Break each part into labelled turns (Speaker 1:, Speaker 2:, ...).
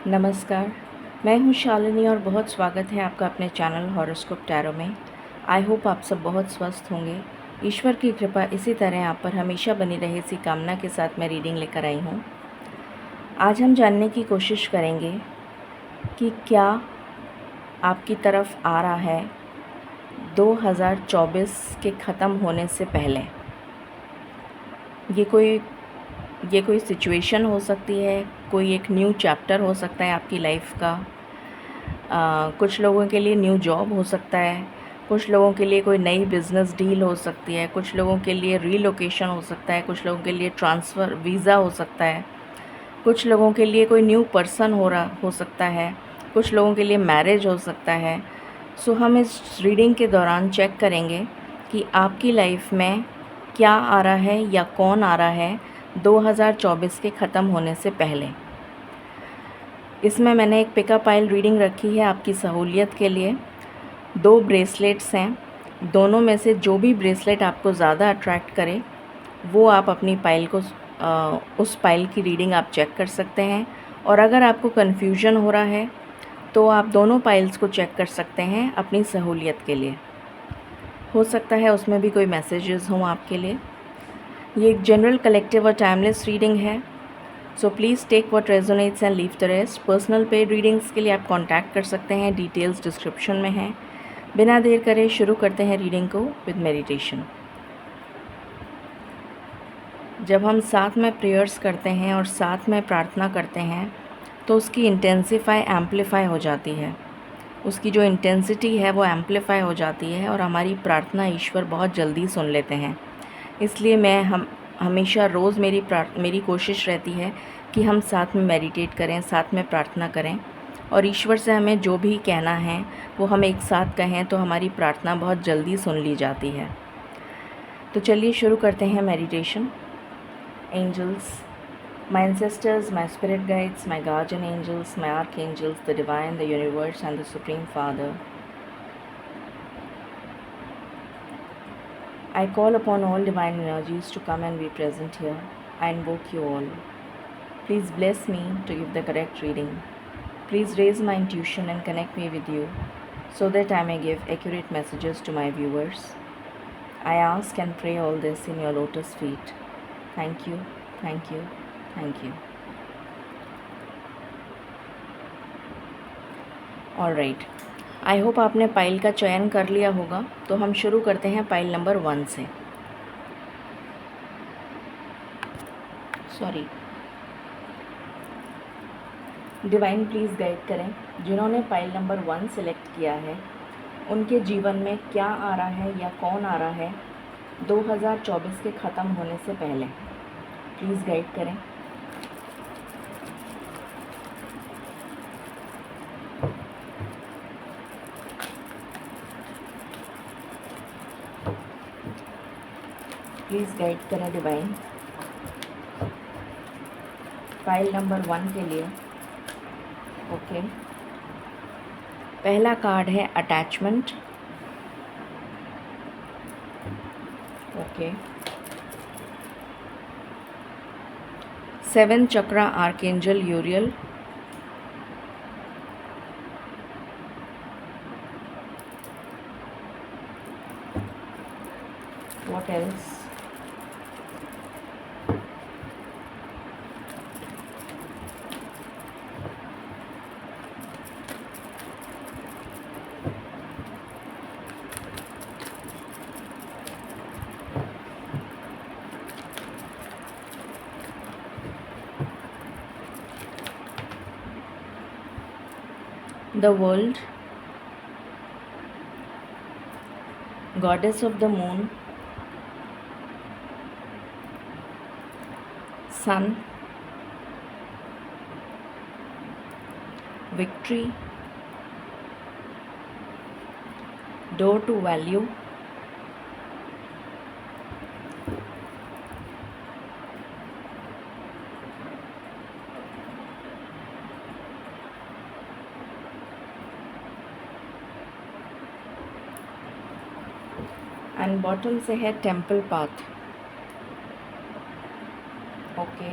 Speaker 1: नमस्कार, मैं हूँ शालिनी और बहुत स्वागत है आपका अपने चैनल हॉरोस्कोप टैरो में। आई होप आप सब बहुत स्वस्थ होंगे। ईश्वर की कृपा इसी तरह आप पर हमेशा बनी रहे, इसी कामना के साथ मैं रीडिंग लेकर आई हूँ। आज हम जानने की कोशिश करेंगे कि क्या आपकी तरफ आ रहा है 2024 के ख़त्म होने से पहले। ये कोई सिचुएशन हो सकती है, कोई एक न्यू चैप्टर हो सकता है आपकी लाइफ का। कुछ लोगों के लिए न्यू जॉब हो सकता है, कुछ लोगों के लिए कोई नई बिज़नेस डील हो सकती है, कुछ लोगों के लिए रीलोकेशन हो सकता है, कुछ लोगों के लिए ट्रांसफ़र वीज़ा हो सकता है, कुछ लोगों के लिए कोई न्यू पर्सन हो सकता है, कुछ लोगों के लिए मैरिज हो सकता है। सो हम इस रीडिंग के दौरान चेक करेंगे कि आपकी लाइफ में क्या आ रहा है या कौन आ रहा है 2024 के ख़त्म होने से पहले। इसमें मैंने एक पिकअप पाइल रीडिंग रखी है आपकी सहूलियत के लिए। 2 ब्रेसलेट्स हैं, दोनों में से जो भी ब्रेसलेट आपको ज़्यादा अट्रैक्ट करे वो आप अपनी पाइल को उस पाइल की रीडिंग आप चेक कर सकते हैं। और अगर आपको कन्फ्यूजन हो रहा है तो आप दोनों पाइल्स को चेक कर सकते हैं अपनी सहूलियत के लिए। हो सकता है उसमें भी कोई मैसेजेस हों आपके लिए। ये एक जनरल, कलेक्टिव और टाइमलेस रीडिंग है। So please take what resonates and leave the rest. Personal paid readings के लिए आप कांटेक्ट कर सकते हैं, डिटेल्स डिस्क्रिप्शन में हैं। बिना देर करे शुरू करते हैं रीडिंग को विद मेडिटेशन। जब हम साथ में प्रेयर्स करते हैं और साथ में प्रार्थना करते हैं तो उसकी इंटेंसिफाई एम्पलीफाई हो जाती है, उसकी जो इंटेंसिटी है वो एम्पलीफाई हो जाती है और हमारी प्रार्थना ईश्वर बहुत जल्दी सुन लेते हैं। इसलिए मैं हमेशा रोज़ मेरी कोशिश रहती है कि हम साथ में मेडिटेट करें, साथ में प्रार्थना करें और ईश्वर से हमें जो भी कहना है वो हम एक साथ कहें तो हमारी प्रार्थना बहुत जल्दी सुन ली जाती है। तो चलिए शुरू करते हैं meditation. Angels, my ancestors, my spirit guides, my guardian angels, my archangels, the divine, the universe and the Supreme Father, I call upon all divine energies to come and be present here. I invoke you all. Please bless me to give the correct reading. Please raise my intuition and connect me with you so that I may give accurate messages to my viewers. I ask and pray all this in your lotus feet. Thank you, thank you, thank you. All right, I hope आपने pile का चयन कर लिया होगा। तो हम शुरू करते हैं पाइल नंबर 1 से। सॉरी, डिवाइन प्लीज़ गाइड करें जिन्होंने पाइल नंबर 1 सेलेक्ट किया है, उनके जीवन में क्या आ रहा है या कौन आ रहा है 2024 के ख़त्म होने से पहले। प्लीज़ गाइड करें। प्लीज़ गाइड करें डिवाइन फाइल नंबर 1 के लिए। ओके, पहला कार्ड है attachment. Okay, 7 chakra archangel यूरियल। What else? The world, goddess of the moon, sun, victory, door to value, and bottom से है temple path. Okay,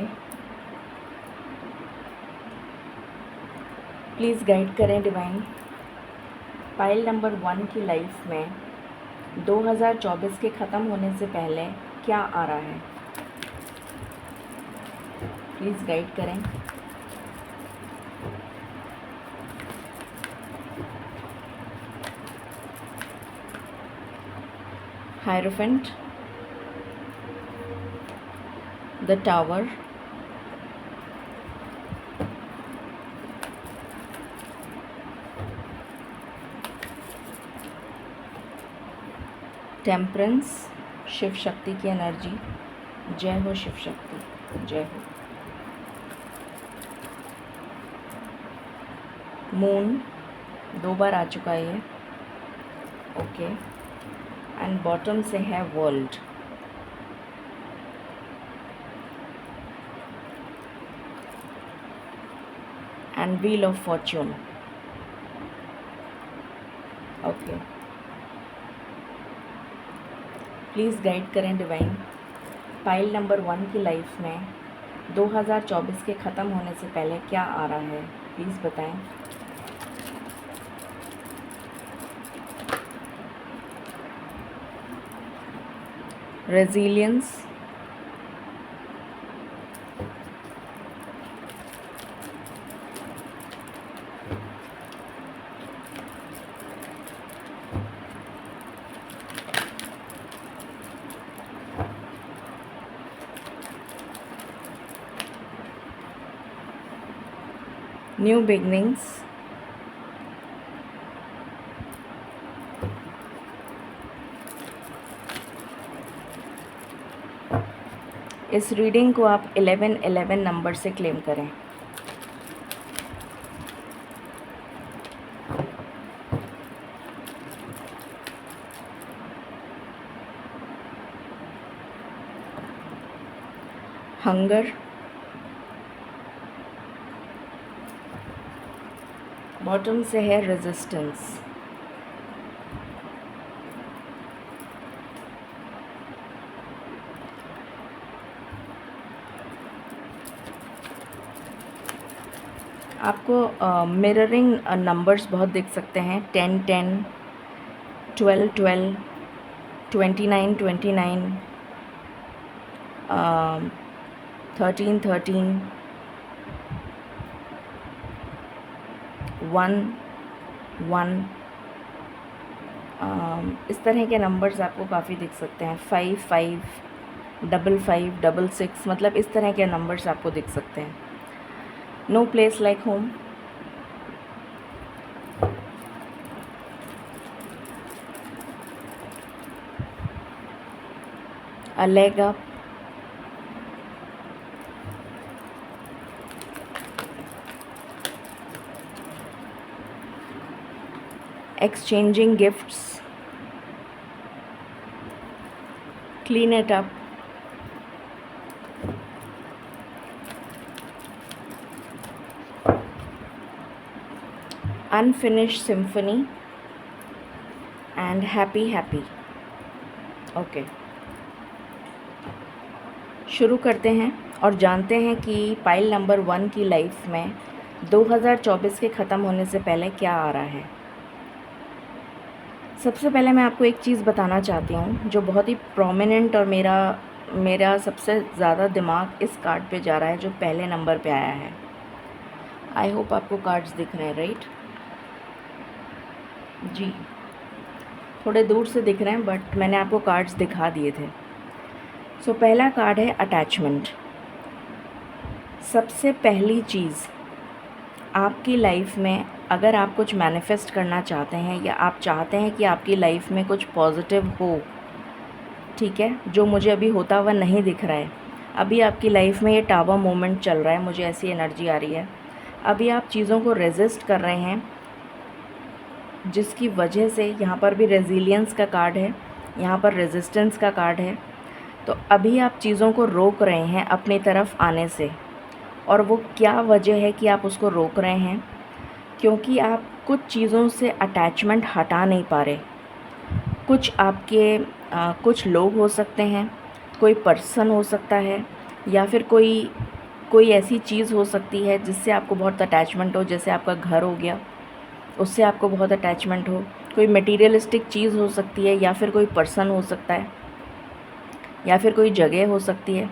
Speaker 1: please guide करें divine, pile number 1 की life में 2024 के ख़त्म होने से पहले क्या आ रहा है। प्लीज़ गाइड करें। Hierophant, the tower, temperance, Shiva Shakti की एनर्जी। जय हो शिव शक्ति, जय हो। मून 2 बार आ चुका है ये, ओके। एंड बॉटम से है world. And wheel of Fortune, okay. Please guide करें डिवाइन, पाइल नंबर 1 की लाइफ में 2024 के ख़त्म होने से पहले क्या आ रहा है, प्लीज़ बताएं। रेजिलियंस, न्यू बिगनिंग्स, इस रीडिंग को आप 1111 नंबर से क्लेम करें। हंगर, बॉटम से है रेजिस्टेंस। आपको मिररिंग नंबर्स बहुत दिख सकते हैं, 10 10, 12 12, 29 29, 13 13, 1 1, इस तरह के नंबर्स आपको काफ़ी दिख सकते हैं। 5 5, 5 5, 6 6, मतलब इस तरह के नंबर्स आपको दिख सकते हैं। No place like home, a leg up, exchanging gifts, clean it up, unfinished symphony, and happy happy, okay. शुरू करते हैं और जानते हैं कि पाइल नंबर 1 की लाइफ में 2024 के ख़त्म होने से पहले क्या आ रहा है। सबसे पहले मैं आपको एक चीज़ बताना चाहती हूँ जो बहुत ही प्रोमिनेंट और मेरा सबसे ज़्यादा दिमाग इस कार्ड पे जा रहा है जो पहले नंबर पे आया है। आई होप आपको कार्ड्स दिख रहे हैं, राइट? जी, थोड़े दूर से दिख रहे हैं बट मैंने आपको कार्ड्स दिखा दिए थे। सो पहला कार्ड है अटैचमेंट। सबसे पहली चीज़ आपकी लाइफ में अगर आप कुछ मैनिफेस्ट करना चाहते हैं या आप चाहते हैं कि आपकी लाइफ में कुछ पॉजिटिव हो, ठीक है, जो मुझे अभी होता हुआ नहीं दिख रहा है, अभी आपकी लाइफ में ये टावर मोमेंट चल रहा है, मुझे ऐसी एनर्जी आ रही है। अभी आप चीज़ों को रेजिस्ट कर रहे हैं जिसकी वजह से यहाँ पर भी रेजिलियंस का कार्ड है, यहाँ पर रेजिस्टेंस का कार्ड है। तो अभी आप चीज़ों को रोक रहे हैं अपनी तरफ आने से, और वो क्या वजह है कि आप उसको रोक रहे हैं? क्योंकि आप कुछ चीज़ों से अटैचमेंट हटा नहीं पा रहे। कुछ आपके कुछ लोग हो सकते हैं, कोई पर्सन हो सकता है, या फिर कोई कोई ऐसी चीज़ हो सकती है जिससे आपको बहुत अटैचमेंट हो, जैसे आपका घर हो गया, उससे आपको बहुत अटैचमेंट हो। कोई मटेरियलिस्टिक चीज़ हो सकती है, या फिर कोई पर्सन हो सकता है, या फिर कोई जगह हो सकती है।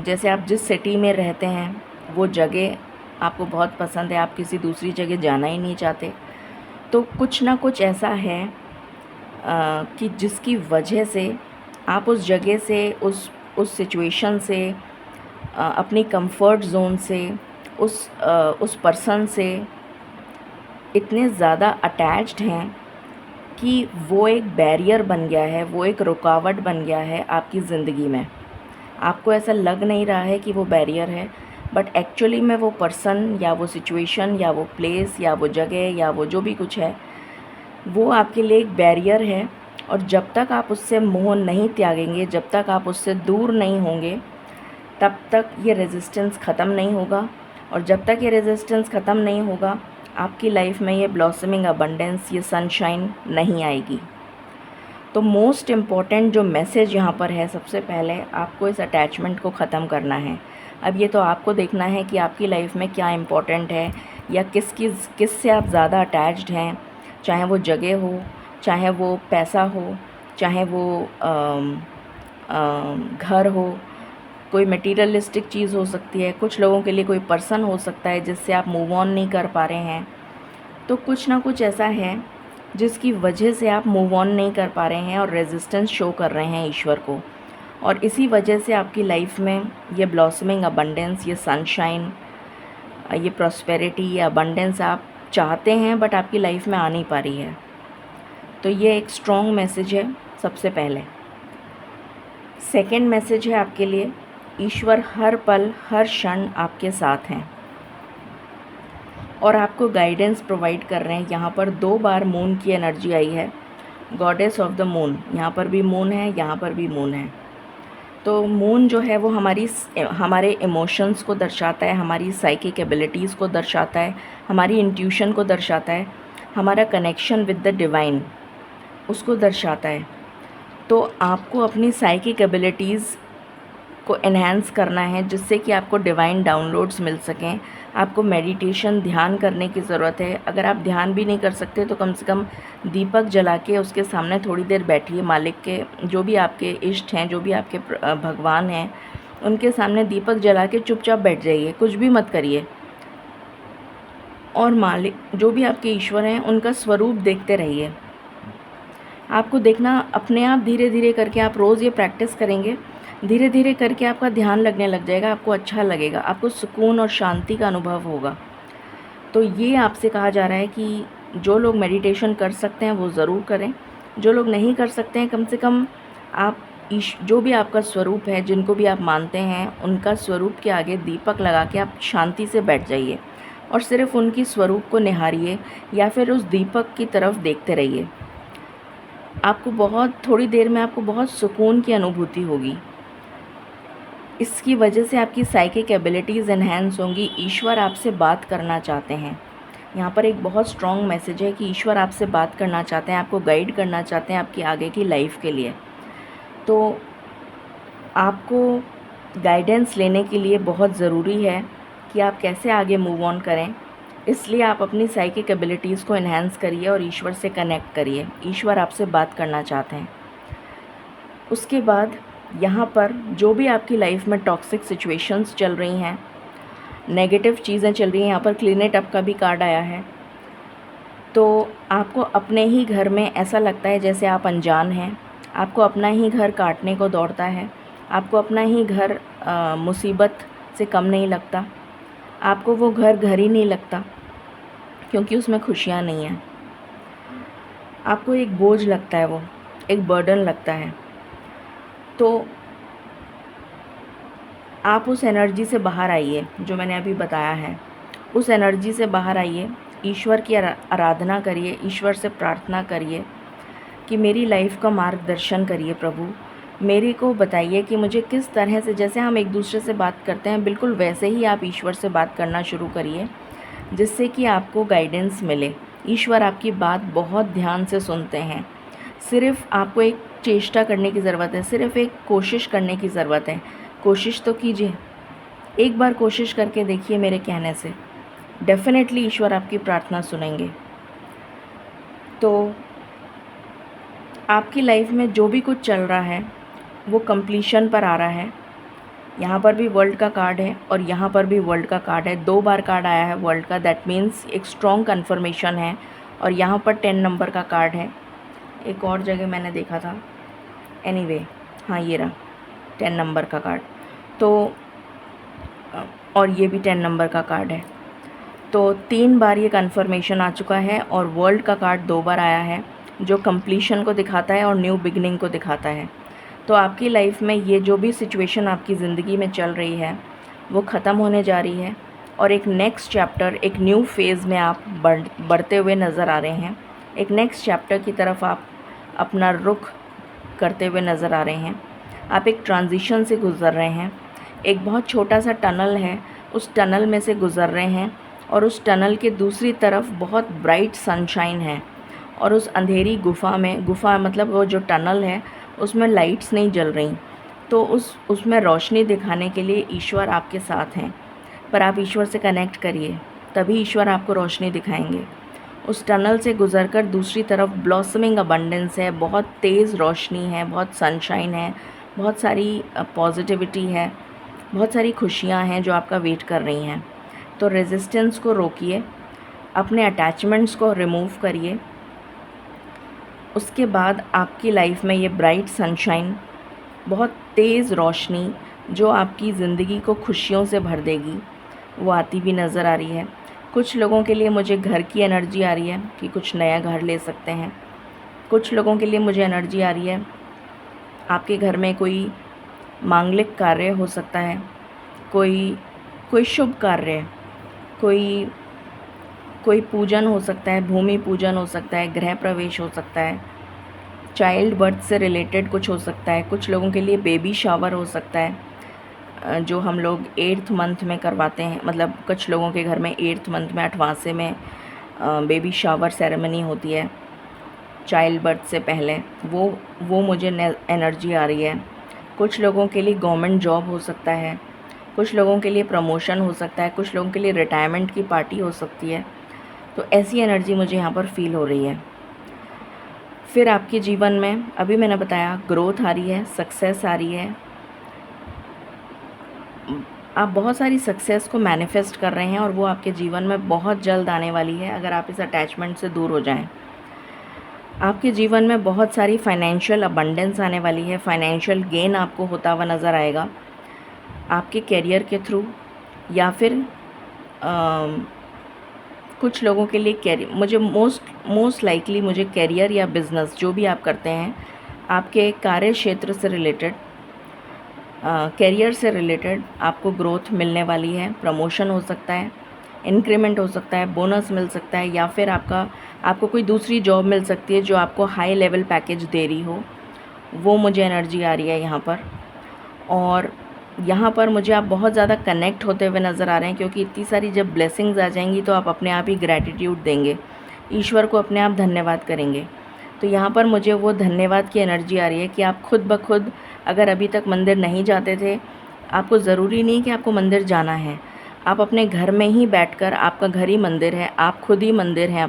Speaker 1: जैसे आप जिस सिटी में रहते हैं वो जगह आपको बहुत पसंद है, आप किसी दूसरी जगह जाना ही नहीं चाहते। तो कुछ ना कुछ ऐसा है कि जिसकी वजह से आप उस जगह से, उस सिचुएशन से, अपनी कंफर्ट जोन से, उस पर्सन से इतने ज़्यादा अटैच्ड हैं कि वो एक बैरियर बन गया है, वो एक रुकावट बन गया है आपकी ज़िंदगी में। आपको ऐसा लग नहीं रहा है कि वो बैरियर है, बट एक्चुअली में वो पर्सन या वो सिचुएशन या वो प्लेस या वो जगह या वो जो भी कुछ है, वो आपके लिए एक बैरियर है। और जब तक आप उससे मोह नहीं त्यागेंगे, जब तक आप उससे दूर नहीं होंगे, तब तक ये रेजिस्टेंस ख़त्म नहीं होगा। और जब तक ये रेजिस्टेंस ख़त्म नहीं होगा, आपकी लाइफ में ये ब्लॉसमिंग अबंडेंस, ये सनशाइन नहीं आएगी। तो मोस्ट इम्पॉर्टेंट जो मैसेज यहाँ पर है, सबसे पहले आपको इस अटैचमेंट को ख़त्म करना है। अब ये तो आपको देखना है कि आपकी लाइफ में क्या इम्पॉर्टेंट है, या किससे आप ज़्यादा अटैच्ड हैं। चाहे वो जगह हो, चाहे वो पैसा हो, चाहे वो घर हो, कोई मटीरियलिस्टिक चीज़ हो सकती है, कुछ लोगों के लिए कोई पर्सन हो सकता है जिससे आप मूव ऑन नहीं कर पा रहे हैं। तो कुछ ना कुछ ऐसा है जिसकी वजह से आप मूव ऑन नहीं कर पा रहे हैं और रेजिस्टेंस शो कर रहे हैं ईश्वर को। और इसी वजह से आपकी लाइफ में ये ब्लॉसमिंग अबंडेंस, ये सनशाइन, ये प्रॉस्पेरिटी, ये अबंडेंस आप चाहते हैं बट आपकी लाइफ में आ नहीं पा रही है। तो ये एक स्ट्रॉन्ग मैसेज है सबसे पहले। सेकंड मैसेज है आपके लिए, ईश्वर हर पल हर क्षण आपके साथ हैं और आपको गाइडेंस प्रोवाइड कर रहे हैं। यहाँ पर 2 बार मून की एनर्जी आई है, गॉडेस ऑफ द मून। यहाँ पर भी मून है, यहाँ पर भी मून है। तो मून जो है वो हमारे इमोशंस को दर्शाता है, हमारी साइकिक एबिलिटीज़ को दर्शाता है, हमारी इंट्यूशन को दर्शाता है, हमारा कनेक्शन विद द डिवाइन उसको दर्शाता है। तो आपको अपनी साइकिक एबिलिटीज़ को एनहांस करना है जिससे कि आपको डिवाइन डाउनलोड्स मिल सकें। आपको मेडिटेशन, ध्यान करने की ज़रूरत है। अगर आप ध्यान भी नहीं कर सकते तो कम से कम दीपक जला के उसके सामने थोड़ी देर बैठिए। मालिक के जो भी आपके इष्ट हैं, जो भी आपके भगवान हैं, उनके सामने दीपक जला के चुपचाप बैठ जाइए, कुछ भी मत करिए। और मालिक जो भी आपके ईश्वर हैं उनका स्वरूप देखते रहिए। आपको देखना अपने आप, धीरे धीरे करके आप रोज़ ये प्रैक्टिस करेंगे, धीरे धीरे करके आपका ध्यान लगने लग जाएगा, आपको अच्छा लगेगा, आपको सुकून और शांति का अनुभव होगा। तो ये आपसे कहा जा रहा है कि जो लोग मेडिटेशन कर सकते हैं वो ज़रूर करें, जो लोग नहीं कर सकते हैं कम से कम आप जो भी आपका स्वरूप है, जिनको भी आप मानते हैं, उनका स्वरूप के आगे दीपक लगा के आप शांति से बैठ जाइए और सिर्फ़ उनकी स्वरूप को निहारिए या फिर उस दीपक की तरफ देखते रहिए। आपको थोड़ी देर में आपको बहुत सुकून की अनुभूति होगी। इसकी वजह से आपकी साइकिक एबिलिटीज़ एनहांस होंगी। ईश्वर आपसे बात करना चाहते हैं। यहाँ पर एक बहुत स्ट्रॉन्ग मैसेज है कि ईश्वर आपसे बात करना चाहते हैं, आपको गाइड करना चाहते हैं आपकी आगे की लाइफ के लिए। तो आपको गाइडेंस लेने के लिए बहुत ज़रूरी है कि आप कैसे आगे मूव ऑन करें। इसलिए आप अपनी साइकिक एबिलिटीज़ को एनहांस करिए और ईश्वर से कनेक्ट करिए। ईश्वर आपसे बात करना चाहते हैं। उसके बाद यहाँ पर जो भी आपकी लाइफ में टॉक्सिक सिचुएशंस चल रही हैं, नेगेटिव चीज़ें चल रही हैं, यहाँ पर क्लीन अप का भी कार्ड आया है। तो आपको अपने ही घर में ऐसा लगता है जैसे आप अनजान हैं, आपको अपना ही घर काटने को दौड़ता है, आपको अपना ही घर मुसीबत से कम नहीं लगता, आपको वो घर घर ही नहीं लगता क्योंकि उसमें खुशियाँ नहीं हैं। आपको एक बोझ लगता है, वो एक बर्डन लगता है। तो आप उस एनर्जी से बाहर आइए जो मैंने अभी बताया है, उस एनर्जी से बाहर आइए। ईश्वर की आराधना करिए, ईश्वर से प्रार्थना करिए कि मेरी लाइफ का मार्गदर्शन करिए प्रभु। मेरे को बताइए कि मुझे किस तरह से, जैसे हम एक दूसरे से बात करते हैं बिल्कुल वैसे ही आप ईश्वर से बात करना शुरू करिए, जिससे कि आपको गाइडेंस मिले। ईश्वर आपकी बात बहुत ध्यान से सुनते हैं। सिर्फ़ आपको एक चेष्टा करने की ज़रूरत है, सिर्फ़ एक कोशिश करने की ज़रूरत है। कोशिश तो कीजिए, एक बार कोशिश करके देखिए मेरे कहने से, डेफ़िनेटली ईश्वर आपकी प्रार्थना सुनेंगे। तो आपकी लाइफ में जो भी कुछ चल रहा है वो कंप्लीशन पर आ रहा है। यहाँ पर भी वर्ल्ड का कार्ड है और यहाँ पर भी वर्ल्ड का कार्ड है, 2 बार कार्ड आया है वर्ल्ड का, दैट मीन्स एक स्ट्रॉन्ग कन्फर्मेशन है। और यहाँ पर 10 नंबर का कार्ड है, एक और जगह मैंने देखा था, एनीवे हाँ ये रहा 10 नंबर का कार्ड। तो और ये भी 10 नंबर का कार्ड है। तो 3 बार ये कन्फर्मेशन आ चुका है और वर्ल्ड का कार्ड 2 बार आया है, जो कंप्लीशन को दिखाता है और न्यू बिगनिंग को दिखाता है। तो आपकी लाइफ में ये जो भी सिचुएशन आपकी ज़िंदगी में चल रही है वो ख़त्म होने जा रही है और एक नेक्स्ट चैप्टर, एक न्यू फेज़ में आप बढ़ते हुए नज़र आ रहे हैं। एक नेक्स्ट चैप्टर की तरफ आप अपना रुख करते हुए नज़र आ रहे हैं। आप एक ट्रांजिशन से गुज़र रहे हैं। एक बहुत छोटा सा टनल है, उस टनल में से गुज़र रहे हैं और उस टनल के दूसरी तरफ बहुत ब्राइट सनशाइन है। और उस अंधेरी गुफ़ा में, गुफ़ा मतलब वो जो टनल है उसमें लाइट्स नहीं जल रही, तो उसमें रोशनी दिखाने के लिए ईश्वर आपके साथ हैं। पर आप ईश्वर से कनेक्ट करिए, तभी ईश्वर आपको रोशनी दिखाएंगे। उस टनल से गुज़रकर दूसरी तरफ ब्लॉसमिंग अबंडेंस है, बहुत तेज़ रोशनी है, बहुत सनशाइन है, बहुत सारी पॉजिटिविटी है, बहुत सारी खुशियाँ हैं जो आपका वेट कर रही हैं। तो रेजिस्टेंस को रोकिए, अपने अटैचमेंट्स को रिमूव करिए। उसके बाद आपकी लाइफ में ये ब्राइट सनशाइन, बहुत तेज़ रोशनी जो आपकी ज़िंदगी को खुशियों से भर देगी, वो आती भी नज़र आ रही है। कुछ लोगों के लिए मुझे घर की एनर्जी आ रही है कि कुछ नया घर ले सकते हैं। कुछ लोगों के लिए मुझे एनर्जी आ रही है आपके घर में कोई मांगलिक कार्य हो सकता है, कोई शुभ कार्य, कोई पूजन हो सकता है, भूमि पूजन हो सकता है, गृह प्रवेश हो सकता है, चाइल्ड बर्थ से रिलेटेड कुछ हो सकता है। कुछ लोगों के लिए बेबी शावर हो सकता है, जो हम लोग 8th मंथ में करवाते हैं। मतलब कुछ लोगों के घर में 8th मंथ में, 8वां में बेबी शावर सेरेमनी होती है चाइल्ड बर्थ से पहले, वो मुझे एनर्जी आ रही है। कुछ लोगों के लिए गवर्नमेंट जॉब हो सकता है, कुछ लोगों के लिए प्रमोशन हो सकता है, कुछ लोगों के लिए रिटायरमेंट की पार्टी हो सकती है। तो ऐसी एनर्जी मुझे यहाँ पर फील हो रही है। फिर आपके जीवन में, अभी मैंने बताया, ग्रोथ आ रही है, सक्सेस आ रही है। आप बहुत सारी सक्सेस को मैनिफेस्ट कर रहे हैं और वो आपके जीवन में बहुत जल्द आने वाली है अगर आप इस अटैचमेंट से दूर हो जाएं। आपके जीवन में बहुत सारी फाइनेंशियल अबंडेंस आने वाली है, फाइनेंशियल गेन आपको होता हुआ नज़र आएगा आपके कैरियर के थ्रू, या फिर कुछ लोगों के लिए कैरियर, मुझे मोस्ट लाइकली मुझे कैरियर या बिज़नेस जो भी आप करते हैं, आपके कार्य क्षेत्र से रिलेटेड, कैरियर से रिलेटेड आपको ग्रोथ मिलने वाली है। प्रमोशन हो सकता है, इंक्रीमेंट हो सकता है, बोनस मिल सकता है, या फिर आपको कोई दूसरी जॉब मिल सकती है जो आपको हाई लेवल पैकेज दे रही हो। वो मुझे एनर्जी आ रही है यहाँ पर। और यहाँ पर मुझे आप बहुत ज़्यादा कनेक्ट होते हुए नज़र आ रहे हैं, क्योंकि इतनी सारी जब ब्लेसिंग्स आ जाएंगी तो आप अपने आप ही ग्रैटिट्यूड देंगे, ईश्वर को अपने आप धन्यवाद करेंगे। तो यहाँ पर मुझे वो धन्यवाद की एनर्जी आ रही है कि आप खुद ब खुद, अगर अभी तक मंदिर नहीं जाते थे, आपको ज़रूरी नहीं कि आपको मंदिर जाना है, आप अपने घर में ही बैठकर, आपका घर ही मंदिर है, आप खुद ही मंदिर हैं,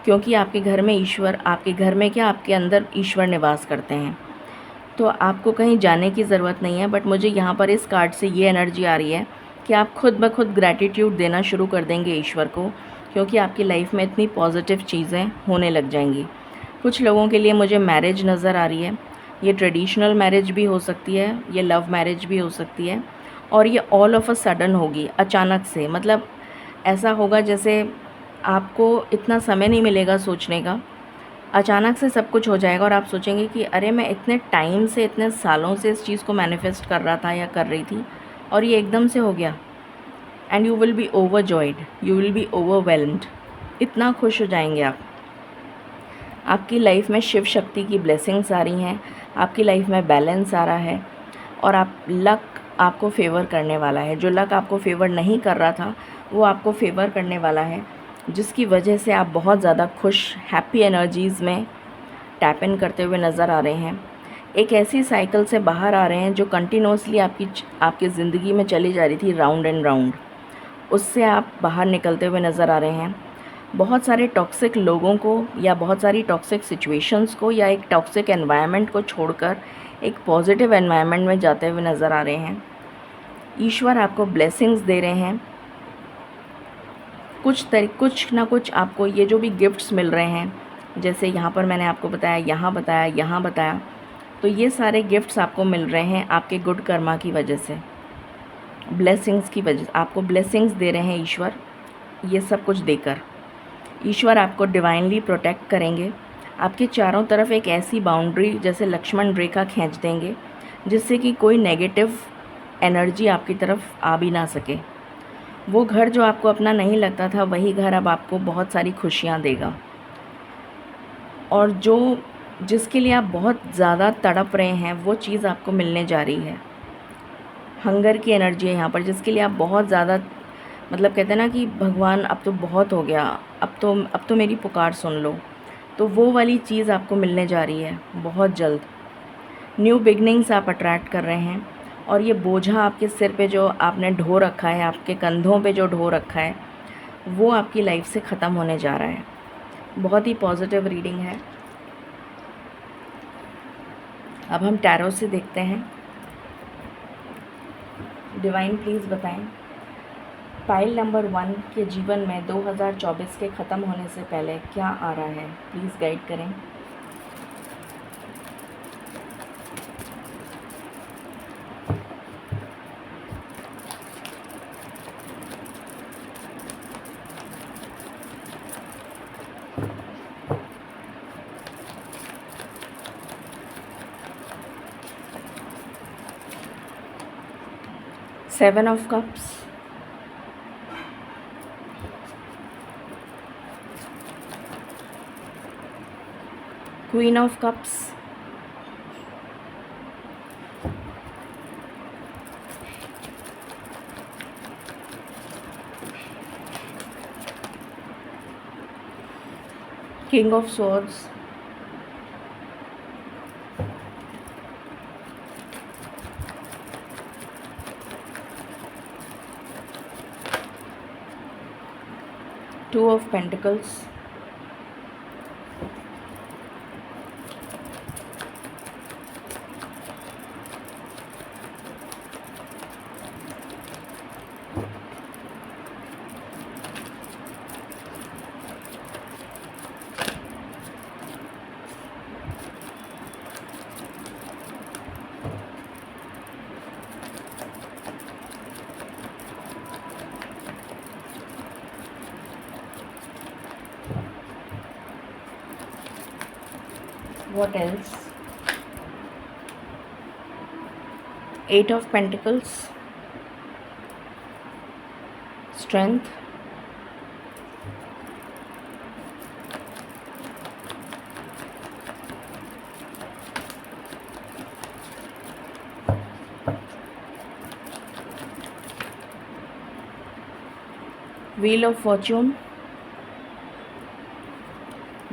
Speaker 1: क्योंकि आपके घर में ईश्वर, आपके घर में क्या, आपके अंदर ईश्वर निवास करते हैं। तो आपको कहीं जाने की ज़रूरत नहीं है। बट मुझे यहाँ पर इस कार्ड से ये एनर्जी आ रही है कि आप खुद ब खुद ग्रैटिट्यूड देना शुरू कर देंगे ईश्वर को, क्योंकि आपकी लाइफ में इतनी पॉजिटिव चीज़ें होने लग जाएंगी। कुछ लोगों के लिए मुझे मैरिज नज़र आ रही है। ये ट्रेडिशनल मैरिज भी हो सकती है, ये लव मैरिज भी हो सकती है, और ये ऑल ऑफ अ सडन होगी, अचानक से। मतलब ऐसा होगा जैसे आपको इतना समय नहीं मिलेगा सोचने का, अचानक से सब कुछ हो जाएगा और आप सोचेंगे कि अरे मैं इतने टाइम से, इतने सालों से इस चीज़ को मैनिफेस्ट कर रहा था या कर रही थी, और ये एकदम से हो गया। And you will be overjoyed, you will be overwhelmed, इतना खुश हो जाएंगे आप। आपकी लाइफ में शिव शक्ति की ब्लेसिंग्स आ रही हैं, आपकी लाइफ में बैलेंस आ रहा है, और लक आपको फेवर करने वाला है। जो लक आपको फेवर नहीं कर रहा था वो आपको फेवर करने वाला है, जिसकी वजह से आप बहुत ज़्यादा खुश, हैप्पी एनर्जीज़ में टैप इन करते हुए नज़र आ रहे हैं। एक ऐसी साइकिल से बाहर आ रहे हैं जो कंटिन्यूअसली आपकी ज़िंदगी में चली जा रही थी, राउंड एंड राउंड। उससे आप बाहर निकलते हुए नज़र आ रहे हैं। बहुत सारे टॉक्सिक लोगों को या बहुत सारी टॉक्सिक सिचुएशंस को या एक टॉक्सिक एनवायरनमेंट को छोड़कर एक पॉजिटिव एनवायरनमेंट में जाते हुए नज़र आ रहे हैं। ईश्वर आपको ब्लेसिंग्स दे रहे हैं। कुछ ना कुछ आपको ये जो भी गिफ्ट्स मिल रहे हैं, जैसे यहाँ पर मैंने आपको बताया, यहाँ बताया, तो ये सारे गिफ्ट्स आपको मिल रहे हैं आपके गुड कर्मा की वजह से, ब्लेसिंग्स की वजह से। आपको ब्लेसिंग्स दे रहे हैं ईश्वर, ये सब कुछ देकर। ईश्वर आपको डिवाइनली प्रोटेक्ट करेंगे। आपके चारों तरफ एक ऐसी बाउंड्री जैसे लक्ष्मण रेखा खींच देंगे जिससे कि कोई नेगेटिव एनर्जी आपकी तरफ आ भी ना सके। वो घर जो आपको अपना नहीं लगता था, वही घर अब आपको बहुत सारी खुशियाँ देगा। और जिसके लिए आप बहुत ज़्यादा तड़प रहे हैं, वो चीज़ आपको मिलने जा रही है। हंगर की एनर्जी है यहाँ पर, जिसके लिए आप बहुत ज़्यादा, मतलब कहते हैं ना कि भगवान अब तो बहुत हो गया, अब तो मेरी पुकार सुन लो। तो वो वाली चीज़ आपको मिलने जा रही है बहुत जल्द। न्यू बिगनिंग्स आप अट्रैक्ट कर रहे हैं। और ये बोझा आपके सिर पे जो आपने ढो रखा है, आपके कंधों पे जो ढो रखा है, वो आपकी लाइफ से ख़त्म होने जा रहा है। बहुत ही पॉजिटिव रीडिंग है। अब हम टैरो से देखते हैं। डिवाइन प्लीज़ बताएं, पाइल नंबर 1 के जीवन में 2024 के ख़त्म होने से पहले क्या आ रहा है, प्लीज़ गाइड करें। Seven of cups, queen of cups, king of swords, two of pentacles, what else, 8 of pentacles, strength, wheel of fortune,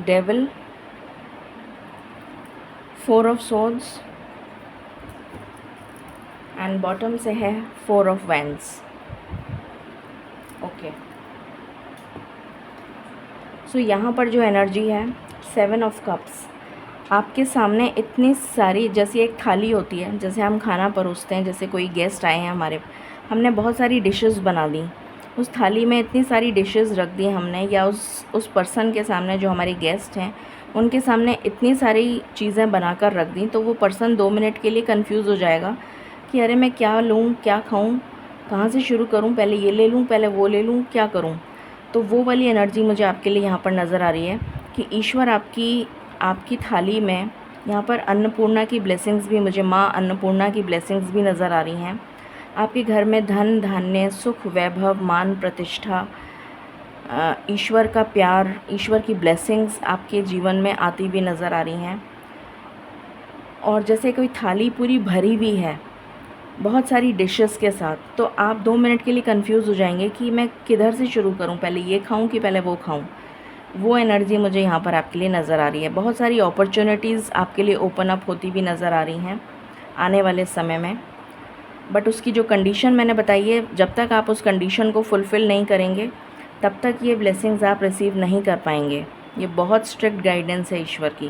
Speaker 1: devil, 4 of swords and bottom से है 4 of wands। ओके, सो यहाँ पर जो एनर्जी है 7 of cups, आपके सामने इतनी सारी, जैसे एक थाली होती है, जैसे हम खाना परोसते हैं, जैसे कोई गेस्ट आए हैं हमारे, हमने बहुत सारी डिशेस बना दी, उस थाली में इतनी सारी डिशेस रख दी हमने, या उस पर्सन के सामने जो हमारे गेस्ट हैं उनके सामने इतनी सारी चीज़ें बनाकर रख दी, तो वो पर्सन 2 मिनट के लिए कंफ्यूज हो जाएगा कि अरे मैं क्या लूँ, क्या खाऊँ, कहाँ से शुरू करूँ, पहले ये ले लूँ, पहले वो ले लूँ, क्या करूँ। तो वो वाली एनर्जी मुझे आपके लिए यहाँ पर नज़र आ रही है कि ईश्वर आपकी थाली में, यहाँ पर अन्नपूर्णा की ब्लेसिंग्स भी, मुझे माँ अन्नपूर्णा की ब्लेसिंग्स भी नज़र आ रही हैं। आपके घर में धन धान्य, सुख, वैभव, मान, प्रतिष्ठा, ईश्वर का प्यार, ईश्वर की ब्लेसिंग्स आपके जीवन में आती भी नज़र आ रही हैं। और जैसे कोई थाली पूरी भरी हुई है बहुत सारी डिशेस के साथ, तो आप 2 मिनट के लिए कंफ्यूज हो जाएंगे कि मैं किधर से शुरू करूं, पहले ये खाऊं कि पहले वो खाऊं। वो एनर्जी मुझे यहाँ पर आपके लिए नज़र आ रही है। बहुत सारी अपॉर्चुनिटीज़ आपके लिए ओपन अप होती भी नज़र आ रही हैं आने वाले समय में, बट उसकी जो कंडीशन मैंने बताई है, जब तक आप उस कंडीशन को फुलफ़िल नहीं करेंगे तब तक ये ब्लेसिंग्स आप रिसीव नहीं कर पाएंगे। ये बहुत स्ट्रिक्ट गाइडेंस है ईश्वर की।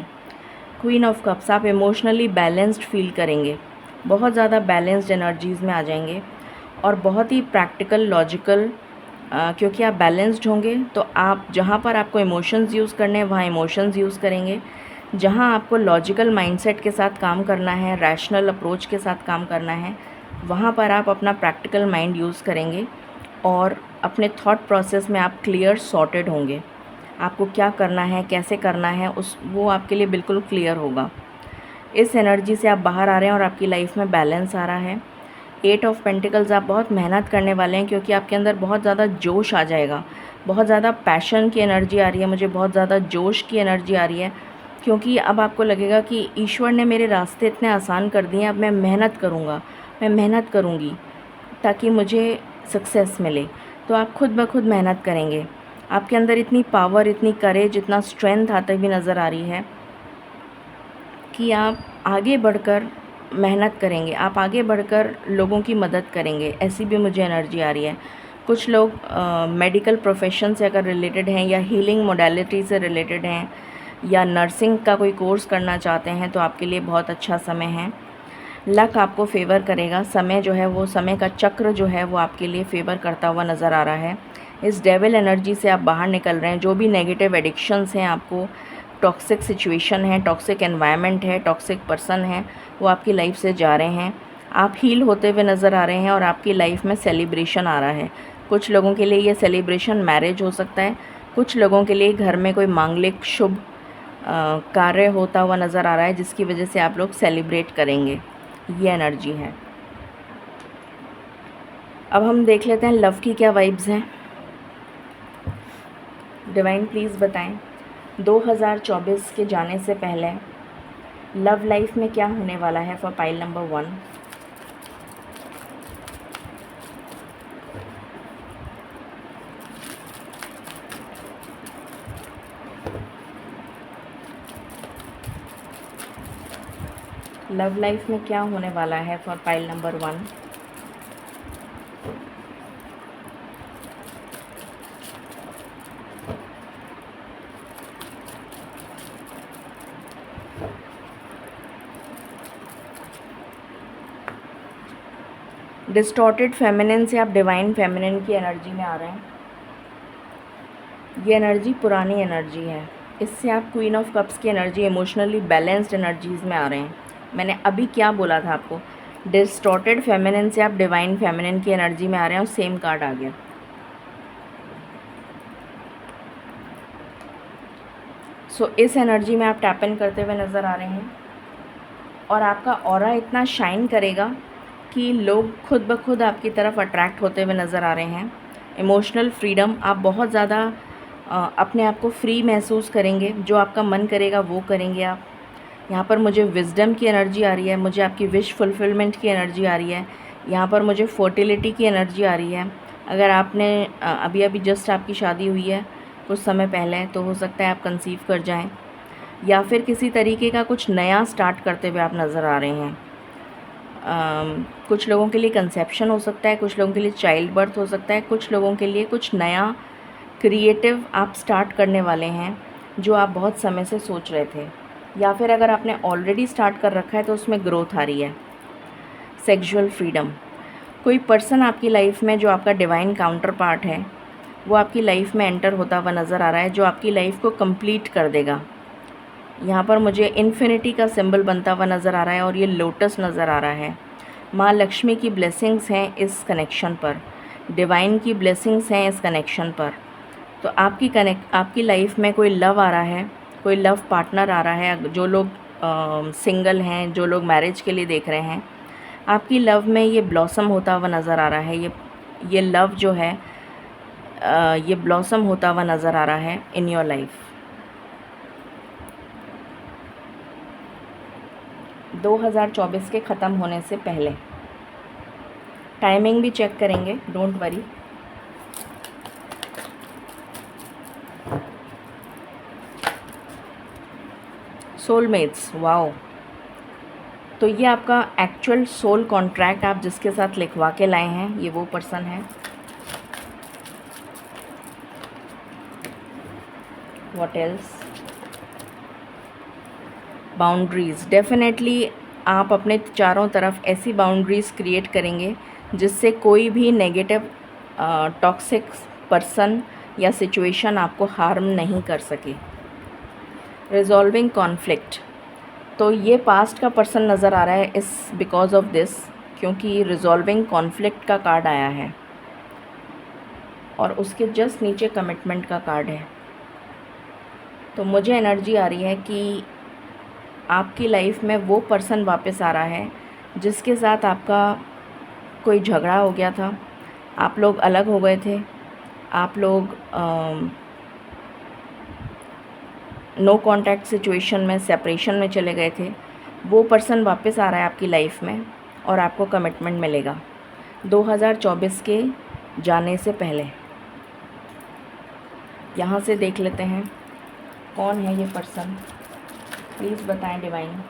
Speaker 1: क्वीन ऑफ कप्स, आप इमोशनली बैलेंस्ड फील करेंगे, बहुत ज़्यादा बैलेंस्ड एनर्जीज़ में आ जाएंगे और बहुत ही प्रैक्टिकल लॉजिकल, क्योंकि आप बैलेंस्ड होंगे तो आप जहाँ पर आपको इमोशंस यूज़ करने हैं वहाँ इमोशंस यूज़ करेंगे, जहाँ आपको लॉजिकल माइंडसेट के साथ काम करना है, रैशनल अप्रोच के साथ काम करना है, वहाँ पर आप अपना प्रैक्टिकल माइंड यूज़ करेंगे और अपने थॉट प्रोसेस में आप क्लियर सॉर्टेड होंगे। आपको क्या करना है, कैसे करना है, वो आपके लिए बिल्कुल क्लियर होगा। इस एनर्जी से आप बाहर आ रहे हैं और आपकी लाइफ में बैलेंस आ रहा है। 8 ऑफ पेंटिकल्स, आप बहुत मेहनत करने वाले हैं क्योंकि आपके अंदर बहुत ज़्यादा जोश आ जाएगा, बहुत ज़्यादा पैशन की एनर्जी आ रही है, मुझे बहुत ज़्यादा जोश की एनर्जी आ रही है, क्योंकि अब आपको लगेगा कि ईश्वर ने मेरे रास्ते इतने आसान कर दिए हैं, अब मैं मेहनत करूँगा, मैं मेहनत करूँगी ताकि मुझे सक्सेस मिले। तो आप खुद ब खुद मेहनत करेंगे। आपके अंदर इतनी पावर, इतनी करेज, इतना स्ट्रेंथ आते हुए नज़र आ रही है कि आप आगे बढ़कर मेहनत करेंगे, आप आगे बढ़कर लोगों की मदद करेंगे, ऐसी भी मुझे एनर्जी आ रही है। कुछ लोग मेडिकल प्रोफेशन से अगर रिलेटेड हैं या हीलिंग मोडालिटी से रिलेटेड हैं या नर्सिंग का कोई कोर्स करना चाहते हैं तो आपके लिए बहुत अच्छा समय है। लक आपको फेवर करेगा, समय जो है वो, समय का चक्र जो है वो आपके लिए फेवर करता हुआ नज़र आ रहा है। इस डेविल एनर्जी से आप बाहर निकल रहे हैं। जो भी नेगेटिव एडिक्शंस हैं आपको, टॉक्सिक सिचुएशन है, टॉक्सिक एनवायरनमेंट है, टॉक्सिक पर्सन है, वो आपकी लाइफ से जा रहे हैं। आप हील होते हुए नज़र आ रहे हैं और आपकी लाइफ में सेलिब्रेशन आ रहा है। कुछ लोगों के लिए ये सेलिब्रेशन मैरिज हो सकता है, कुछ लोगों के लिए घर में कोई मांगलिक शुभ कार्य होता हुआ नज़र आ रहा है जिसकी वजह से आप लोग सेलिब्रेट करेंगे। ये एनर्जी है। अब हम देख लेते हैं लव की क्या वाइब्स हैं। डिवाइन प्लीज़ बताएं 2024 के जाने से पहले लव लाइफ में क्या होने वाला है for pile number 1। Love life में क्या होने वाला है for pile number 1। Distorted feminine से आप डिवाइन फेमिनिन की एनर्जी में आ रहे हैं। ये एनर्जी पुरानी एनर्जी है। इससे आप क्वीन ऑफ कप्स की एनर्जी, इमोशनली बैलेंस्ड एनर्जीज़ में आ रहे हैं। मैंने अभी क्या बोला था आपको, डिस्टॉर्टेड फेमिनिन से आप डिवाइन फेमिनिन की एनर्जी में आ रहे हैं और सेम कार्ड आ गया। सो इस एनर्जी में आप टैप इन करते हुए नज़र आ रहे हैं और आपका ऑरा इतना शाइन करेगा कि लोग खुद ब खुद आपकी तरफ अट्रैक्ट होते हुए नज़र आ रहे हैं। इमोशनल फ्रीडम, आप बहुत ज़्यादा अपने आप को फ्री महसूस करेंगे, जो आपका मन करेगा वो करेंगे आप। यहाँ पर मुझे विजडम की एनर्जी आ रही है, मुझे आपकी विश फुलफिलमेंट की एनर्जी आ रही है, यहाँ पर मुझे फर्टिलिटी की एनर्जी आ रही है। अगर आपने अभी अभी जस्ट आपकी शादी हुई है कुछ समय पहले, तो हो सकता है आप कंसीव कर जाएं या फिर किसी तरीके का कुछ नया स्टार्ट करते हुए आप नज़र आ रहे हैं। कुछ लोगों के लिए कंसेप्शन हो सकता है, कुछ लोगों के लिए चाइल्ड बर्थ हो सकता है, कुछ लोगों के लिए कुछ नया क्रिएटिव आप स्टार्ट करने वाले हैं जो आप बहुत समय से सोच रहे थे, या फिर अगर आपने ऑलरेडी स्टार्ट कर रखा है तो उसमें ग्रोथ आ रही है। सेक्सुअल फ्रीडम, कोई पर्सन आपकी लाइफ में जो आपका डिवाइन काउंटर पार्ट है वो आपकी लाइफ में एंटर होता हुआ नज़र आ रहा है, जो आपकी लाइफ को कंप्लीट कर देगा। यहाँ पर मुझे इन्फिनिटी का सिंबल बनता हुआ नज़र आ रहा है और ये लोटस नज़र आ रहा है। माँ लक्ष्मी की ब्लेसिंग्स हैं इस कनेक्शन पर, डिवाइन की ब्लेसिंग्स हैं इस कनेक्शन पर। तो आपकी लाइफ में कोई लव आ रहा है, कोई लव पार्टनर आ रहा है। जो लोग सिंगल हैं, जो लोग मैरिज के लिए देख रहे हैं, आपकी लव में ये ब्लॉसम होता हुआ नज़र आ रहा है। ये लव जो है ये ब्लॉसम होता हुआ नज़र आ रहा है इन योर लाइफ। 2024 के ख़त्म होने से पहले। टाइमिंग भी चेक करेंगे, डोंट वरी। Soulmates, wow. तो ये आपका एक्चुअल सोल कॉन्ट्रैक्ट आप जिसके साथ लिखवा के लाए हैं, ये वो पर्सन है। What else? बाउंड्रीज़, डेफिनेटली आप अपने चारों तरफ ऐसी बाउंड्रीज़ क्रिएट करेंगे जिससे कोई भी नेगेटिव टॉक्सिक पर्सन या सिचुएशन आपको हार्म नहीं कर सके। रिजॉल्विंग कॉन्फ्लिक्ट, तो ये पास्ट का पर्सन नज़र आ रहा है इस बिकॉज ऑफ दिस, क्योंकि रिजॉल्विंग कॉन्फ्लिक्ट का कार्ड आया है और उसके जस्ट नीचे कमिटमेंट का कार्ड है। तो मुझे एनर्जी आ रही है कि आपकी लाइफ में वो पर्सन वापस आ रहा है जिसके साथ आपका कोई झगड़ा हो गया था, आप लोग अलग हो गए थे, आप लोग नो कांटेक्ट सिचुएशन में, सेपरेशन में चले गए थे। वो पर्सन वापस आ रहा है आपकी लाइफ में और आपको कमिटमेंट मिलेगा 2024 के जाने से पहले। यहाँ से देख लेते हैं कौन है ये पर्सन, प्लीज़ बताएं डिवाइन।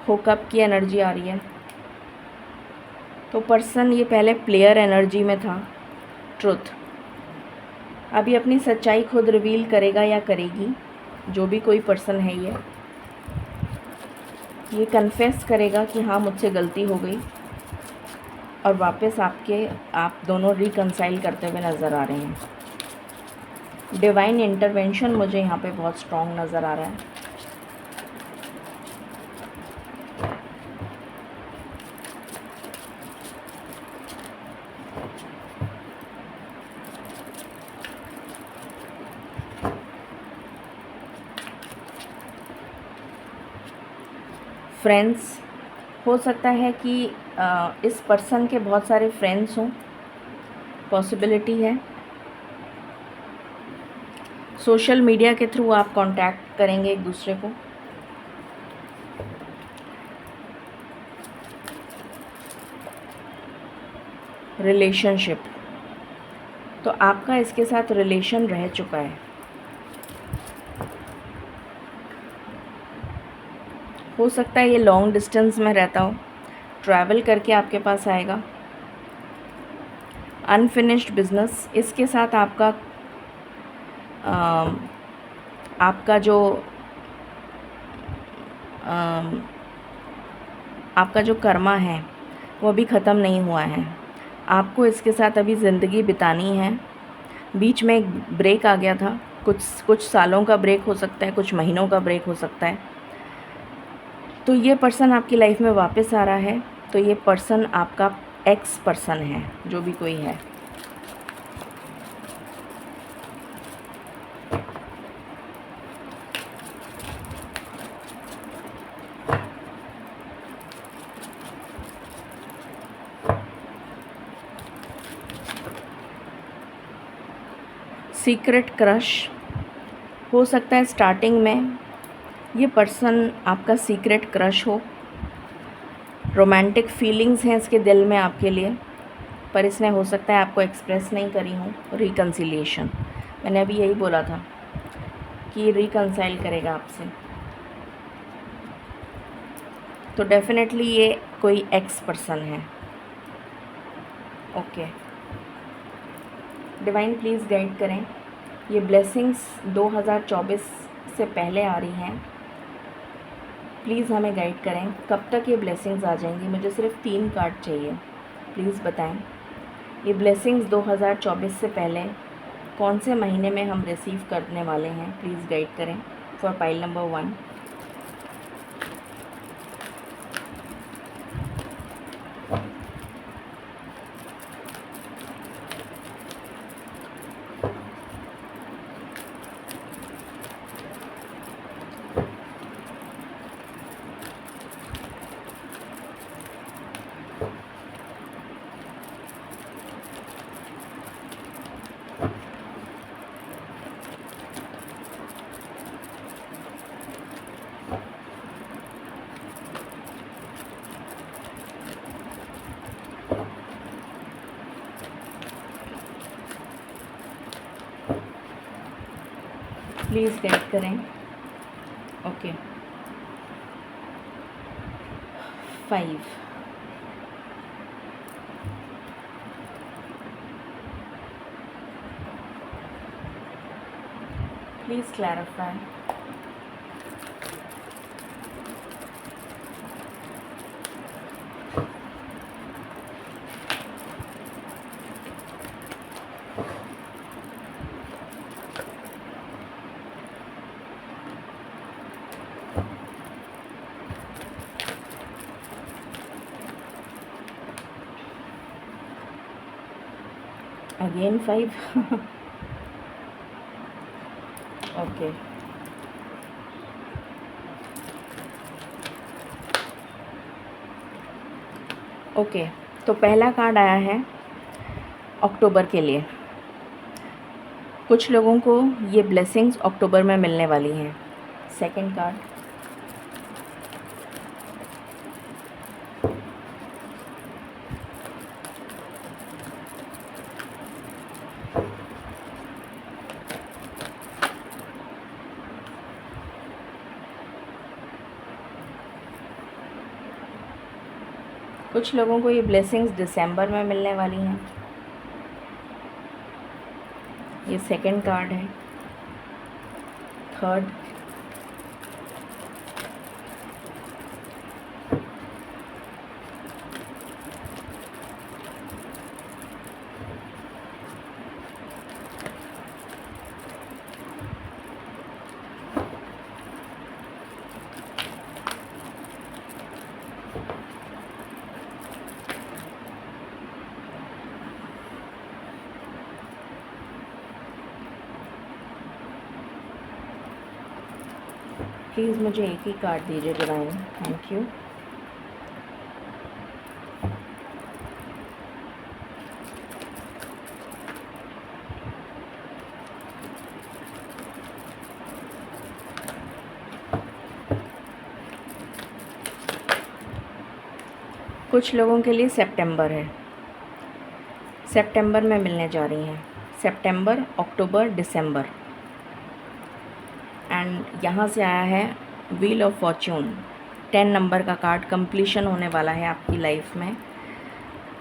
Speaker 1: हुकअप की एनर्जी आ रही है। तो पर्सन ये पहले प्लेयर एनर्जी में था, ट्रुथ। अभी अपनी सच्चाई खुद रिवील करेगा या करेगी, जो भी कोई पर्सन है ये कन्फेस करेगा कि हाँ मुझसे गलती हो गई और वापस आप दोनों रिकंसाइल करते हुए नज़र आ रहे हैं। डिवाइन इंटरवेंशन मुझे यहाँ पे बहुत स्ट्रॉन्ग नज़र आ रहा है। फ्रेंड्स, हो सकता है कि इस पर्सन के बहुत सारे फ्रेंड्स हों, पॉसिबिलिटी है। सोशल मीडिया के थ्रू आप कांटेक्ट करेंगे एक दूसरे को। रिलेशनशिप, तो आपका इसके साथ रिलेशन रह चुका है। हो सकता है ये लॉन्ग डिस्टेंस में रहता हो, ट्रैवल करके आपके पास आएगा। अनफिनिश्ड बिजनेस, इसके साथ आपका जो कर्मा है वो अभी ख़त्म नहीं हुआ है। आपको इसके साथ अभी ज़िंदगी बितानी है। बीच में एक ब्रेक आ गया था, कुछ सालों का ब्रेक हो सकता है, कुछ महीनों का ब्रेक हो सकता है। तो ये पर्सन आपकी लाइफ में वापस आ रहा है। तो ये पर्सन आपका एक्स पर्सन है, जो भी कोई है। सीक्रेट क्रश, हो सकता है स्टार्टिंग में ये पर्सन आपका सीक्रेट क्रश हो। रोमांटिक फीलिंग्स हैं इसके दिल में आपके लिए, पर इसने हो सकता है आपको एक्सप्रेस नहीं करी हो। रिकन्सिलिएशन, मैंने अभी यही बोला था कि रिकन्साइल करेगा आपसे। तो डेफिनेटली ये कोई एक्स पर्सन है। ओके, डिवाइन प्लीज़ गाइड करें। ये ब्लेसिंग्स 2024 से पहले आ रही हैं, प्लीज़ हमें गाइड करें कब तक ये ब्लेसिंग्स आ जाएंगी। मुझे सिर्फ 3 कार्ड चाहिए, प्लीज़ बताएं। ये ब्लेसिंग्स 2024 से पहले कौन से महीने में हम रिसीव करने वाले हैं, प्लीज़ गाइड करें for pile number 1। Please guide करें। Okay 5 please clarify. Again 5 okay okay तो पहला कार्ड आया है अक्टूबर के लिए। कुछ लोगों को ये ब्लेसिंग्स अक्टूबर में मिलने वाली हैं। सेकंड कार्ड, कुछ लोगों को ये ब्लेसिंग्स दिसंबर में मिलने वाली हैं। ये सेकंड कार्ड है। थर्ड, प्लीज़ मुझे एक ही कार्ड दीजिए डिवाइन, थैंक यू। कुछ लोगों के लिए सितंबर है, सितंबर में मिलने जा रही हैं। सितंबर, अक्टूबर, दिसंबर। एंड यहाँ से आया है व्हील ऑफ फॉर्च्यून, 10 नंबर का कार्ड। कंप्लीशन होने वाला है आपकी लाइफ में।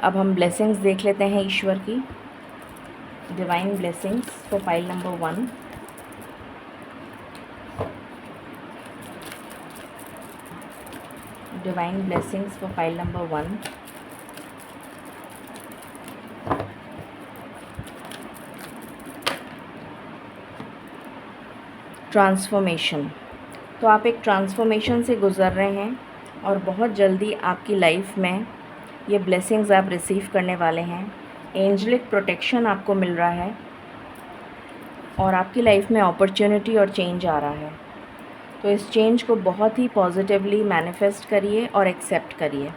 Speaker 1: अब हम ब्लेसिंग्स देख लेते हैं ईश्वर की। Divine blessings for pile number 1। Divine blessings for pile number 1। Transformation. तो आप एक ट्रांसफॉर्मेशन से गुज़र रहे हैं और बहुत जल्दी आपकी लाइफ में ये ब्लेसिंग्स आप रिसीव करने वाले हैं। एंजलिक प्रोटेक्शन आपको मिल रहा है और आपकी लाइफ में अपॉर्चुनिटी और चेंज आ रहा है। तो इस चेंज को बहुत ही पॉजिटिवली मैनिफेस्ट करिए और एक्सेप्ट करिए।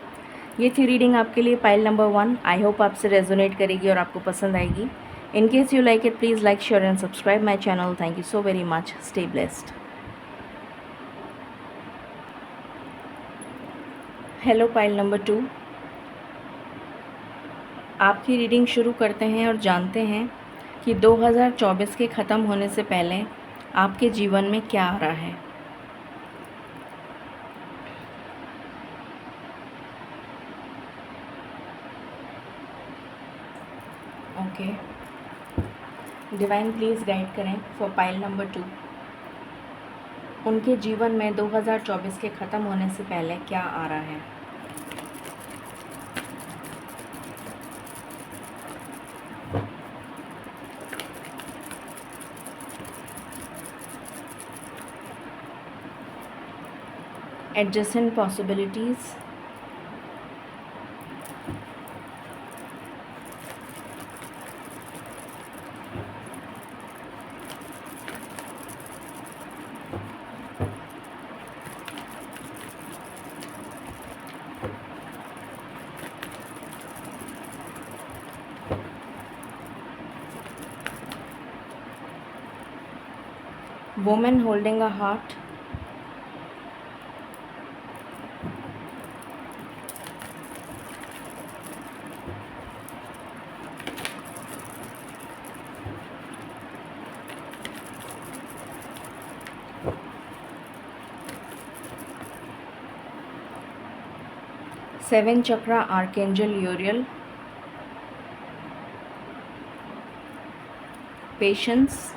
Speaker 1: ये थी रीडिंग आपके लिए पाइल नंबर 1। आई होप आपसे रेजोनेट करेगी और आपको पसंद आएगी। In case you like it, please like, share and subscribe my channel. Thank you so very much. Stay blessed. Hello pile number 2. आपकी रीडिंग शुरू करते हैं और जानते हैं कि 2024 के ख़त्म होने से पहले आपके जीवन में क्या आ रहा है। ओके, डिवाइन प्लीज़ गाइड करें फॉर पाइल नंबर 2। उनके जीवन में 2024 के ख़त्म होने से पहले क्या आ रहा है। Adjacent possibilities, woman holding a heart, 7 chakra Archangel Uriel, patience,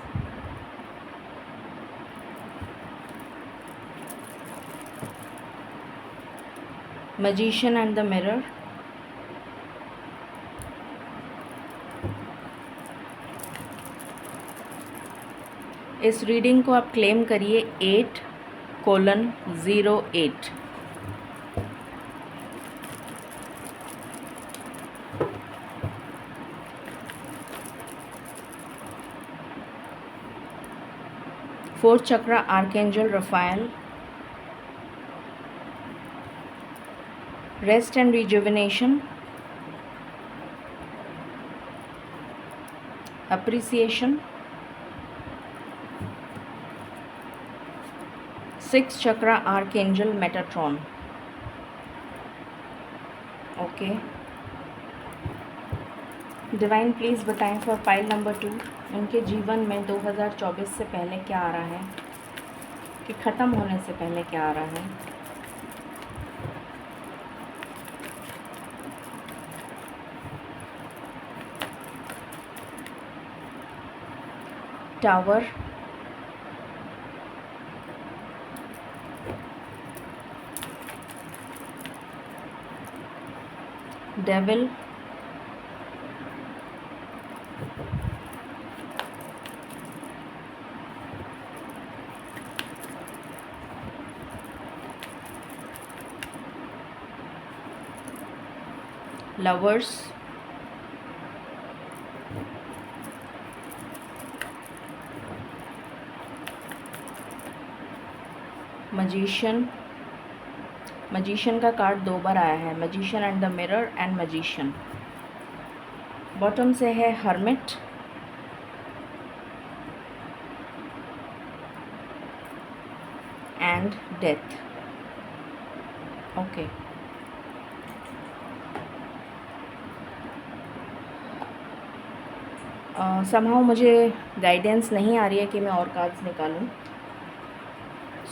Speaker 1: Magician and the Mirror, इस रीडिंग को आप क्लेम करिए 8:08। Fourth chakra archangel Raphael, rest and rejuvenation, appreciation. Six chakra archangel Metatron. Okay, divine please बताएं for pile number 2 उनके जीवन में 2024 से पहले क्या आ रहा है, कि ख़त्म होने से पहले क्या आ रहा है। Tower, devil, lovers, magician. Magician का कार्ड 2 बार आया है, magician and the mirror and magician. Bottom से है hermit, and death. Okay, somehow मुझे गाइडेंस नहीं आ रही है कि मैं और कार्ड्स निकालूं,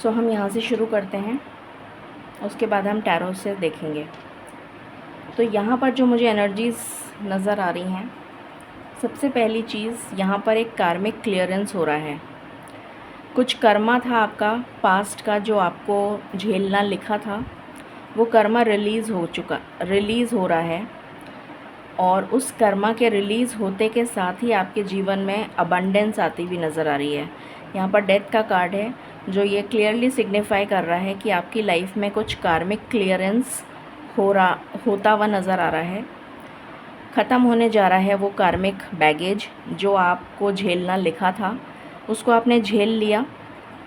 Speaker 1: सो हम यहाँ से शुरू करते हैं, उसके बाद हम टैरो से देखेंगे। तो यहाँ पर जो मुझे एनर्जीज़ नज़र आ रही हैं, सबसे पहली चीज़ यहाँ पर एक कार्मिक क्लियरेंस हो रहा है। कुछ कर्मा था आपका पास्ट का जो आपको झेलना लिखा था, वो कर्मा रिलीज़ हो रहा है, और उस कर्मा के रिलीज़ होते के साथ ही आपके जीवन में अबंडेंस आती हुई नज़र आ रही है। यहाँ पर डेथ का कार्ड है जो ये क्लियरली सिग्निफाई कर रहा है कि आपकी लाइफ में कुछ कार्मिक क्लियरेंस होता हुआ नज़र आ रहा है। ख़त्म होने जा रहा है वो कार्मिक बैगेज जो आपको झेलना लिखा था, उसको आपने झेल लिया,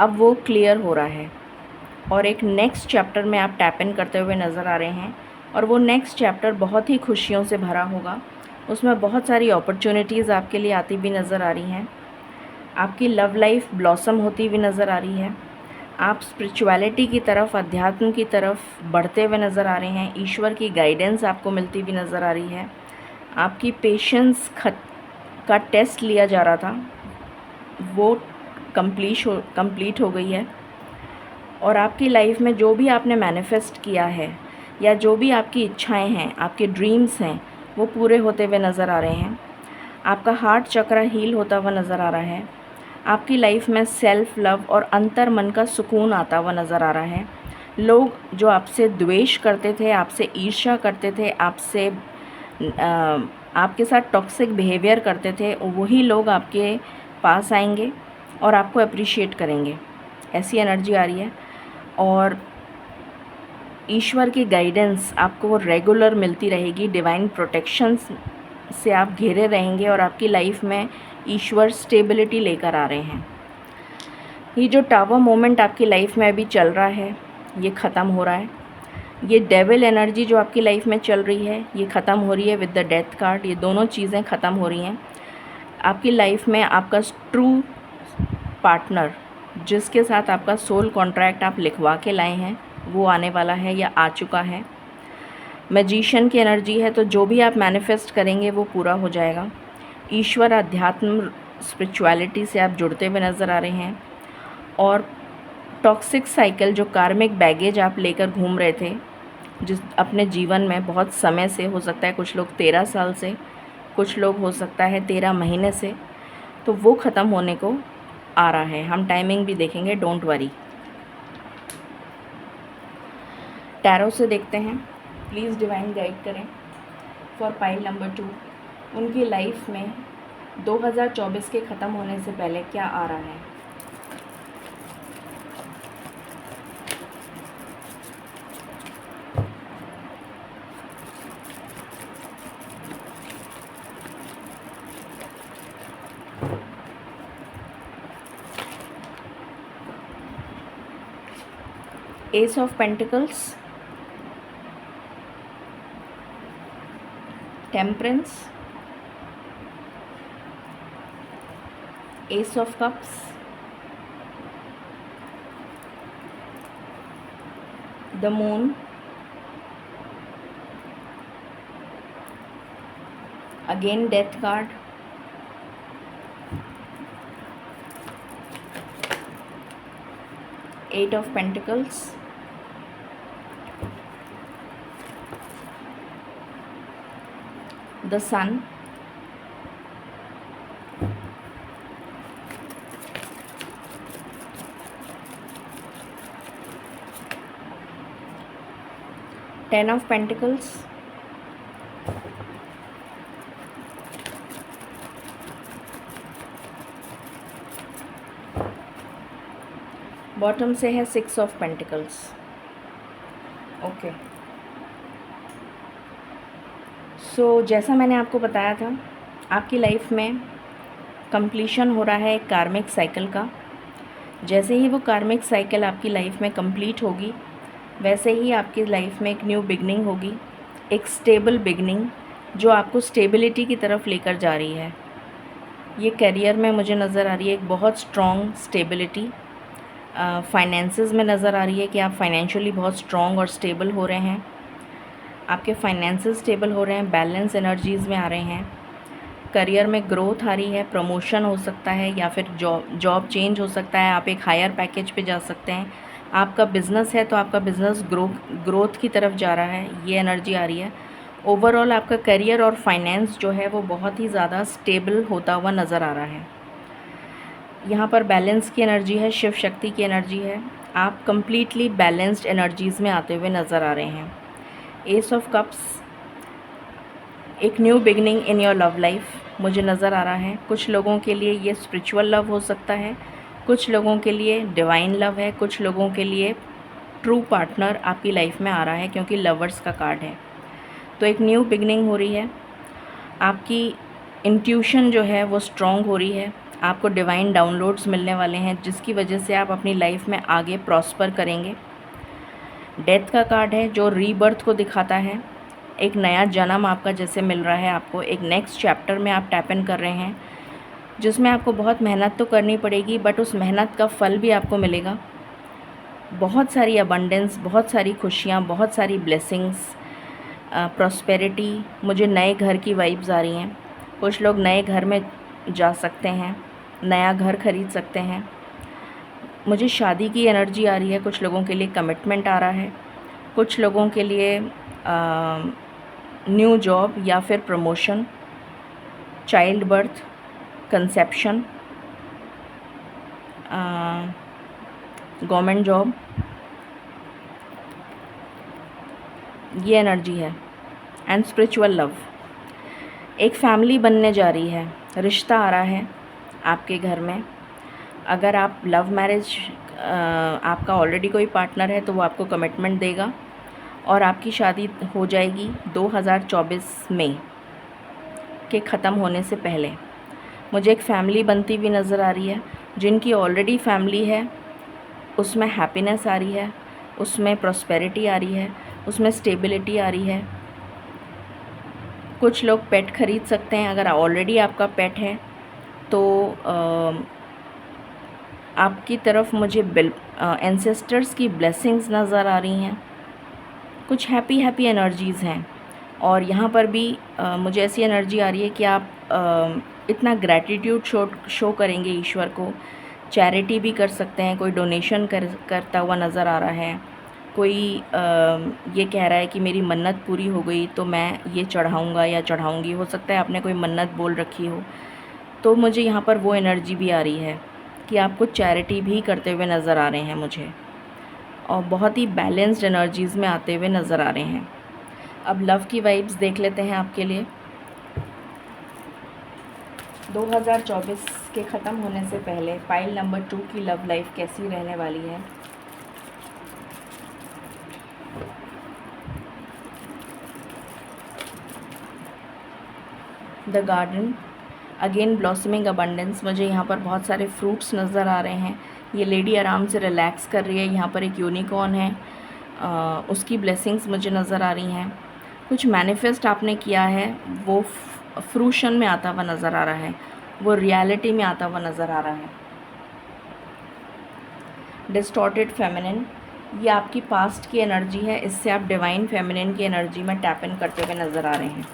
Speaker 1: अब वो क्लियर हो रहा है और एक नेक्स्ट चैप्टर में आप टैप इन करते हुए नज़र आ रहे हैं। और वो नेक्स्ट चैप्टर बहुत ही खुशियों से भरा होगा, उसमें बहुत सारी अपॉर्चुनिटीज़ आपके लिए आती हुई नज़र आ रही हैं। आपकी लव लाइफ ब्लॉसम होती हुई नज़र आ रही है। आप स्पिरिचुअलिटी की तरफ, अध्यात्म की तरफ बढ़ते हुए नज़र आ रहे हैं। ईश्वर की गाइडेंस आपको मिलती हुई नज़र आ रही है। आपकी पेशेंस का टेस्ट लिया जा रहा था, वो कंप्लीट हो गई है। और आपकी लाइफ में जो भी आपने मैनिफेस्ट किया है या जो भी आपकी इच्छाएं हैं, आपके ड्रीम्स हैं, वो पूरे होते हुए नज़र आ रहे हैं। आपका हार्ट चक्र हील होता हुआ नज़र आ रहा है। आपकी लाइफ में सेल्फ लव और अंतर मन का सुकून आता हुआ नज़र आ रहा है। लोग जो आपसे द्वेष करते थे, आपसे ईर्ष्या करते थे, आपके साथ टॉक्सिक बिहेवियर करते थे, वही लोग आपके पास आएंगे और आपको अप्रिशिएट करेंगे, ऐसी एनर्जी आ रही है। और ईश्वर की गाइडेंस आपको रेगुलर मिलती रहेगी। डिवाइन प्रोटेक्शन से आप घिरे रहेंगे और आपकी लाइफ में ईश्वर स्टेबिलिटी लेकर आ रहे हैं। ये जो टावर मोमेंट आपकी लाइफ में अभी चल रहा है, ये ख़त्म हो रहा है। ये डेविल एनर्जी जो आपकी लाइफ में चल रही है, ये ख़त्म हो रही है विद द डेथ कार्ड। ये दोनों चीज़ें ख़त्म हो रही हैं। आपकी लाइफ में आपका ट्रू पार्टनर, जिसके साथ आपका सोल कॉन्ट्रैक्ट आप लिखवा के लाए हैं, वो आने वाला है या आ चुका है। मैजिशियन की एनर्जी है, तो जो भी आप मैनिफेस्ट करेंगे वो पूरा हो जाएगा। ईश्वर, अध्यात्म, स्पिरिचुअलिटी से आप जुड़ते हुए नज़र आ रहे हैं। और टॉक्सिक साइकिल, जो कार्मिक बैगेज आप लेकर घूम रहे थे, जिस अपने जीवन में बहुत समय से, हो सकता है कुछ लोग 13 साल से, कुछ लोग हो सकता है 13 महीने से, तो वो ख़त्म होने को आ रहा है। हम टाइमिंग भी देखेंगे, डोंट वरी। टैरो से देखते हैं, प्लीज़ डिवाइन गाइड करें फॉर पाइल नंबर 2, उनकी लाइफ में 2024 के ख़त्म होने से पहले क्या आ रहा है। Ace of pentacles, temperance, ace of cups, the moon, again death card, eight of pentacles, the sun, ten of pentacles, bottom से है 6 ऑफ पेंटिकल्स। ओके, सो जैसा मैंने आपको बताया था, आपकी लाइफ में कंप्लीशन हो रहा है एक कार्मिक साइकिल का। जैसे ही वो कार्मिक साइकिल आपकी लाइफ में कंप्लीट होगी, वैसे ही आपकी लाइफ में एक न्यू बिगनिंग होगी, एक स्टेबल बिगनिंग जो आपको स्टेबिलिटी की तरफ लेकर जा रही है। ये करियर में मुझे नज़र आ रही है एक बहुत स्ट्रॉन्ग स्टेबिलिटी। फाइनेंसेस में नज़र आ रही है कि आप फाइनेंशियली बहुत स्ट्रॉन्ग और स्टेबल हो रहे हैं, आपके फाइनेंसेस स्टेबल हो रहे हैं, बैलेंस एनर्जीज़ में आ रहे हैं। करियर में ग्रोथ आ रही है, प्रमोशन हो सकता है या फिर जॉब चेंज हो सकता है, आप एक हायर पैकेज पे जा सकते हैं। आपका बिज़नेस है तो आपका बिज़नेस ग्रोथ की तरफ जा रहा है, ये एनर्जी आ रही है। ओवरऑल आपका करियर और फाइनेंस जो है वो बहुत ही ज़्यादा स्टेबल होता हुआ नज़र आ रहा है। यहाँ पर बैलेंस की एनर्जी है, शिव शक्ति की एनर्जी है। आप कंप्लीटली बैलेंस्ड एनर्जीज़ में आते हुए नज़र आ रहे हैं। एस ऑफ कप्स, एक new beginning in your love life मुझे नज़र आ रहा है। कुछ लोगों के लिए ये स्पिरिचुअल लव हो सकता है, कुछ लोगों के लिए डिवाइन लव है, कुछ लोगों के लिए ट्रू पार्टनर आपकी लाइफ में आ रहा है, क्योंकि लवर्स का कार्ड है। तो एक न्यू बिगनिंग हो रही है, आपकी इंट्यूशन जो है वो स्ट्रॉन्ग हो रही है, आपको डिवाइन डाउनलोड्स मिलने वाले हैं जिसकी वजह से आप अपनी लाइफ में आगे प्रॉस्पर करेंगे। डेथ का कार्ड है जो रीबर्थ को दिखाता है, एक नया जन्म आपका जैसे मिल रहा है आपको, एक नेक्स्ट चैप्टर में आप टैप इन कर रहे हैं जिसमें आपको बहुत मेहनत तो करनी पड़ेगी, बट उस मेहनत का फल भी आपको मिलेगा। बहुत सारी अबंडेंस, बहुत सारी खुशियाँ, बहुत सारी ब्लेसिंग्स, प्रॉस्पेरिटी। मुझे नए घर की वाइब्स आ रही हैं, कुछ लोग नए घर में जा सकते हैं, नया घर खरीद सकते हैं। मुझे शादी की एनर्जी आ रही है, कुछ लोगों के लिए कमिटमेंट आ रहा है, कुछ लोगों के लिए न्यू जॉब या फिर promotion, child birth, conception, government job, ये एनर्जी है। एंड स्पिरिचुअल लव, एक फैमिली बनने जा रही है, रिश्ता आ रहा है आपके घर में। अगर आप लव मैरिज, आपका ऑलरेडी कोई पार्टनर है तो वो आपको कमिटमेंट देगा और आपकी शादी हो जाएगी 2024 में के ख़त्म होने से पहले। मुझे एक फ़ैमिली बनती हुई नज़र आ रही है, जिनकी ऑलरेडी फैमिली है उसमें हैप्पीनेस आ रही है, उसमें प्रॉस्पेरिटी आ रही है, उसमें स्टेबिलिटी आ रही है। कुछ लोग पेट ख़रीद सकते हैं, अगर ऑलरेडी आपका पेट है तो आपकी तरफ मुझे एंसेस्टर्स की ब्लेसिंग्स नज़र आ रही हैं, कुछ हैप्पी एनर्जीज़ हैं। और यहाँ पर भी मुझे ऐसी एनर्जी आ रही है कि आप इतना ग्रैटिट्यूड शो करेंगे ईश्वर को, चैरिटी भी कर सकते हैं, कोई डोनेशन करता हुआ नज़र आ रहा है, कोई ये कह रहा है कि मेरी मन्नत पूरी हो गई तो मैं ये चढ़ाऊँगा या चढ़ाऊँगी, हो सकता है आपने कोई मन्नत बोल रखी हो। तो मुझे यहाँ पर वो एनर्जी भी आ रही है कि आप कुछ चैरिटी भी करते हुए नज़र आ रहे हैं मुझे, और बहुत ही बैलेंस्ड एनर्जीज़ में आते हुए नज़र आ रहे हैं। अब लव की वाइब्स देख लेते हैं आपके लिए 2024 के ख़त्म होने से पहले पाइल नंबर 2 की लव लाइफ कैसी रहने वाली है। The garden, again blossoming abundance. मुझे यहाँ पर बहुत सारे फ्रूट्स नज़र आ रहे हैं। ये लेडी आराम से रिलैक्स कर रही है। यहाँ पर एक यूनिकॉर्न है, उसकी ब्लेसिंग्स मुझे नज़र आ रही हैं। कुछ मैनिफेस्ट आपने किया है वो फ्रूशन में आता हुआ नज़र आ रहा है, वो रियलिटी में आता हुआ नज़र आ रहा है। डिस्टॉर्टेड फेमिनिन, ये आपकी पास्ट की एनर्जी है, इससे आप डिवाइन फेमिनिन की एनर्जी में टैप इन करते हुए नज़र आ रहे हैं।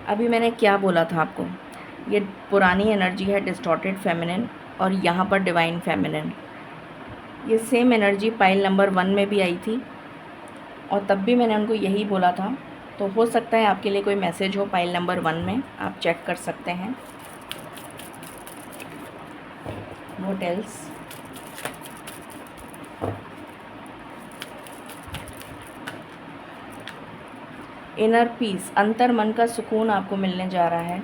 Speaker 1: अभी मैंने क्या बोला था आपको, ये पुरानी एनर्जी है डिस्टॉर्टेड फेमिनिन, और यहाँ पर डिवाइन फेमिनिन। ये सेम एनर्जी पाइल नंबर 1 में भी आई थी और तब भी मैंने उनको यही बोला था। तो हो सकता है आपके लिए कोई मैसेज हो पाइल नंबर 1 में, आप चेक कर सकते हैं। What else? इनर पीस, अंतर मन का सुकून आपको मिलने जा रहा है।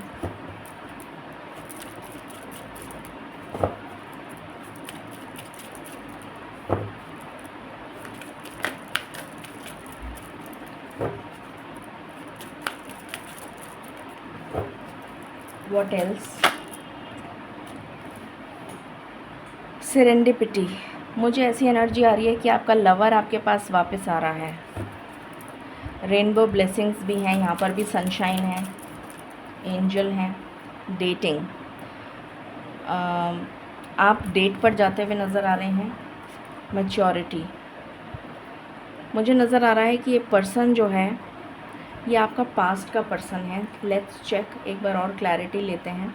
Speaker 1: What else? सेरेंडिपिटी, मुझे ऐसी एनर्जी आ रही है कि आपका लवर आपके पास वापस आ रहा है। रेनबो ब्लेसिंग्स भी हैं, यहाँ पर भी सनशाइन है, एंजल हैं। डेटिंग, आप डेट पर जाते हुए नज़र आ रहे हैं। मैच्योरिटी, मुझे नज़र आ रहा है कि ये पर्सन जो है ये आपका पास्ट का पर्सन है। लेट्स चेक, एक बार और क्लैरिटी लेते हैं।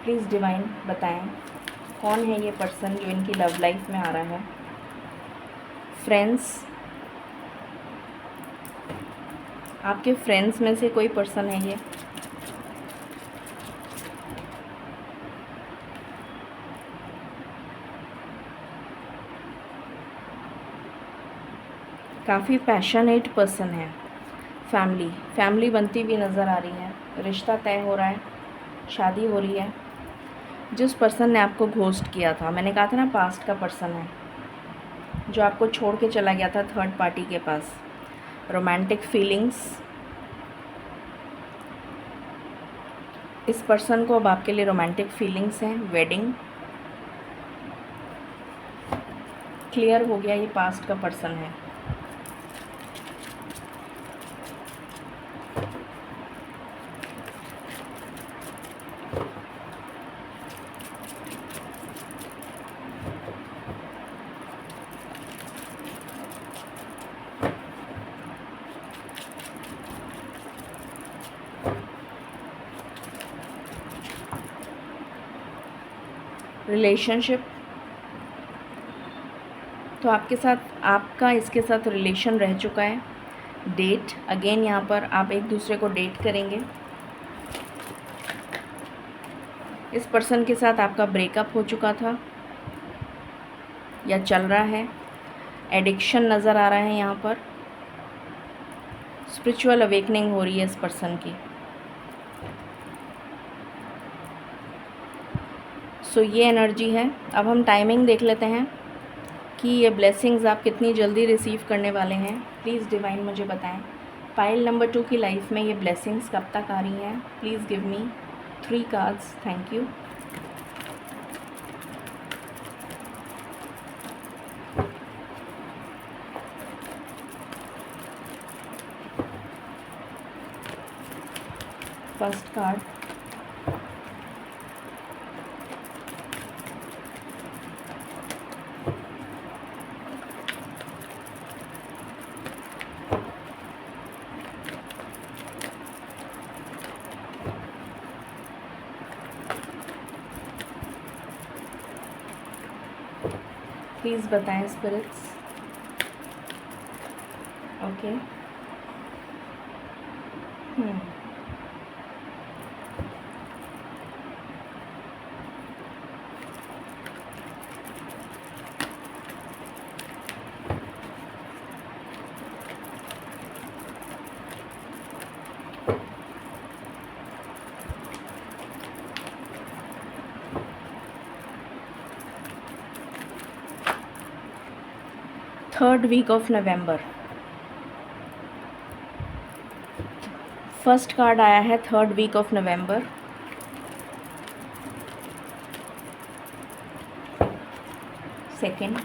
Speaker 1: प्लीज़ डिवाइन बताएं कौन है ये पर्सन जो इनकी लव लाइफ में आ रहा है। फ्रेंड्स, आपके फ्रेंड्स में से कोई पर्सन है ये। काफ़ी पैशनेट पर्सन है। फैमिली, फैमिली बनती हुई नज़र आ रही है। रिश्ता तय हो रहा है, शादी हो रही है। जिस पर्सन ने आपको घोस्ट किया था, मैंने कहा था ना पास्ट का पर्सन है, जो आपको छोड़ के चला गया था थर्ड पार्टी के पास। रोमांटिक फीलिंग्स, इस पर्सन को अब आपके लिए रोमांटिक फीलिंग्स हैं। वेडिंग, क्लियर हो गया, ये पास्ट का पर्सन है। रिलेशनशिप, तो आपके साथ, आपका इसके साथ रिलेशन रह चुका है। डेट, अगेन यहाँ पर आप एक दूसरे को डेट करेंगे। इस पर्सन के साथ आपका ब्रेकअप हो चुका था या चल रहा है। एडिक्शन नज़र आ रहा है यहाँ पर। स्पिरिचुअल अवेकनिंग हो रही है इस पर्सन की। सो ये एनर्जी है। अब हम टाइमिंग देख लेते हैं कि ये ब्लेसिंग्स आप कितनी जल्दी रिसीव करने वाले हैं। प्लीज़ डिवाइन मुझे बताएं पाइल नंबर 2 की लाइफ में ये ब्लेसिंग्स कब तक आ रही हैं। Please give me 3 cards, thank you. First card, please बताएं spirits. Okay. Third week of November. First card आया है third week of November. Second,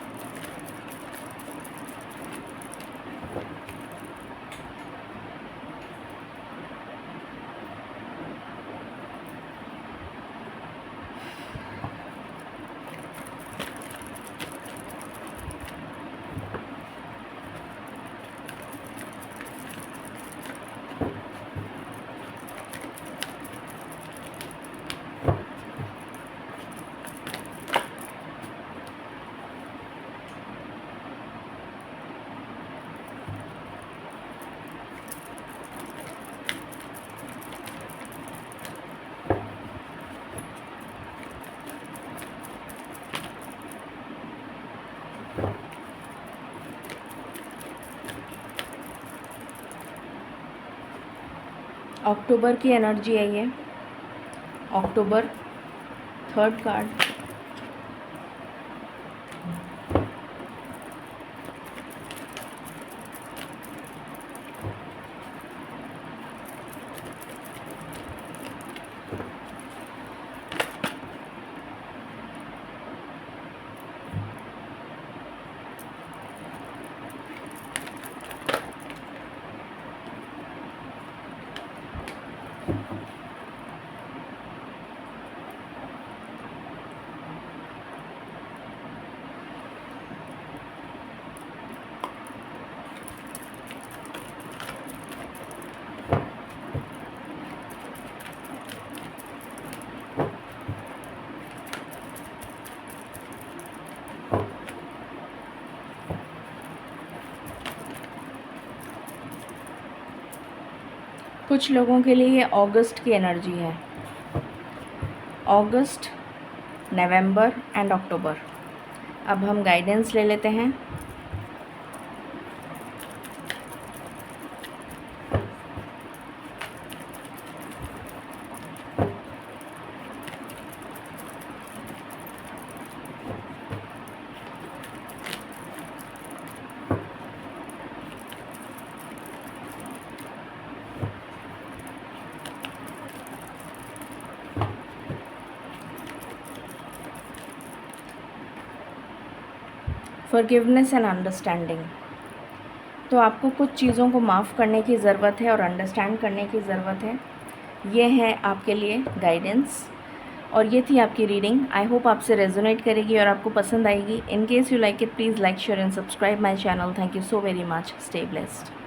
Speaker 1: October की एनर्जी है ये। October, third card. कुछ लोगों के लिए ये अगस्त की एनर्जी है। August, November and October. अब हम गाइडेंस ले लेते हैं। Forgiveness and understanding. तो आपको कुछ चीज़ों को माफ़ करने की ज़रूरत है और अंडरस्टैंड करने की ज़रूरत है। ये है आपके लिए गाइडेंस और ये थी आपकी रीडिंग। आई होप आपसे रेजोनेट करेगी और आपको पसंद आएगी। In case you like it, please like, share and subscribe my channel. Thank you so very much. Stay blessed.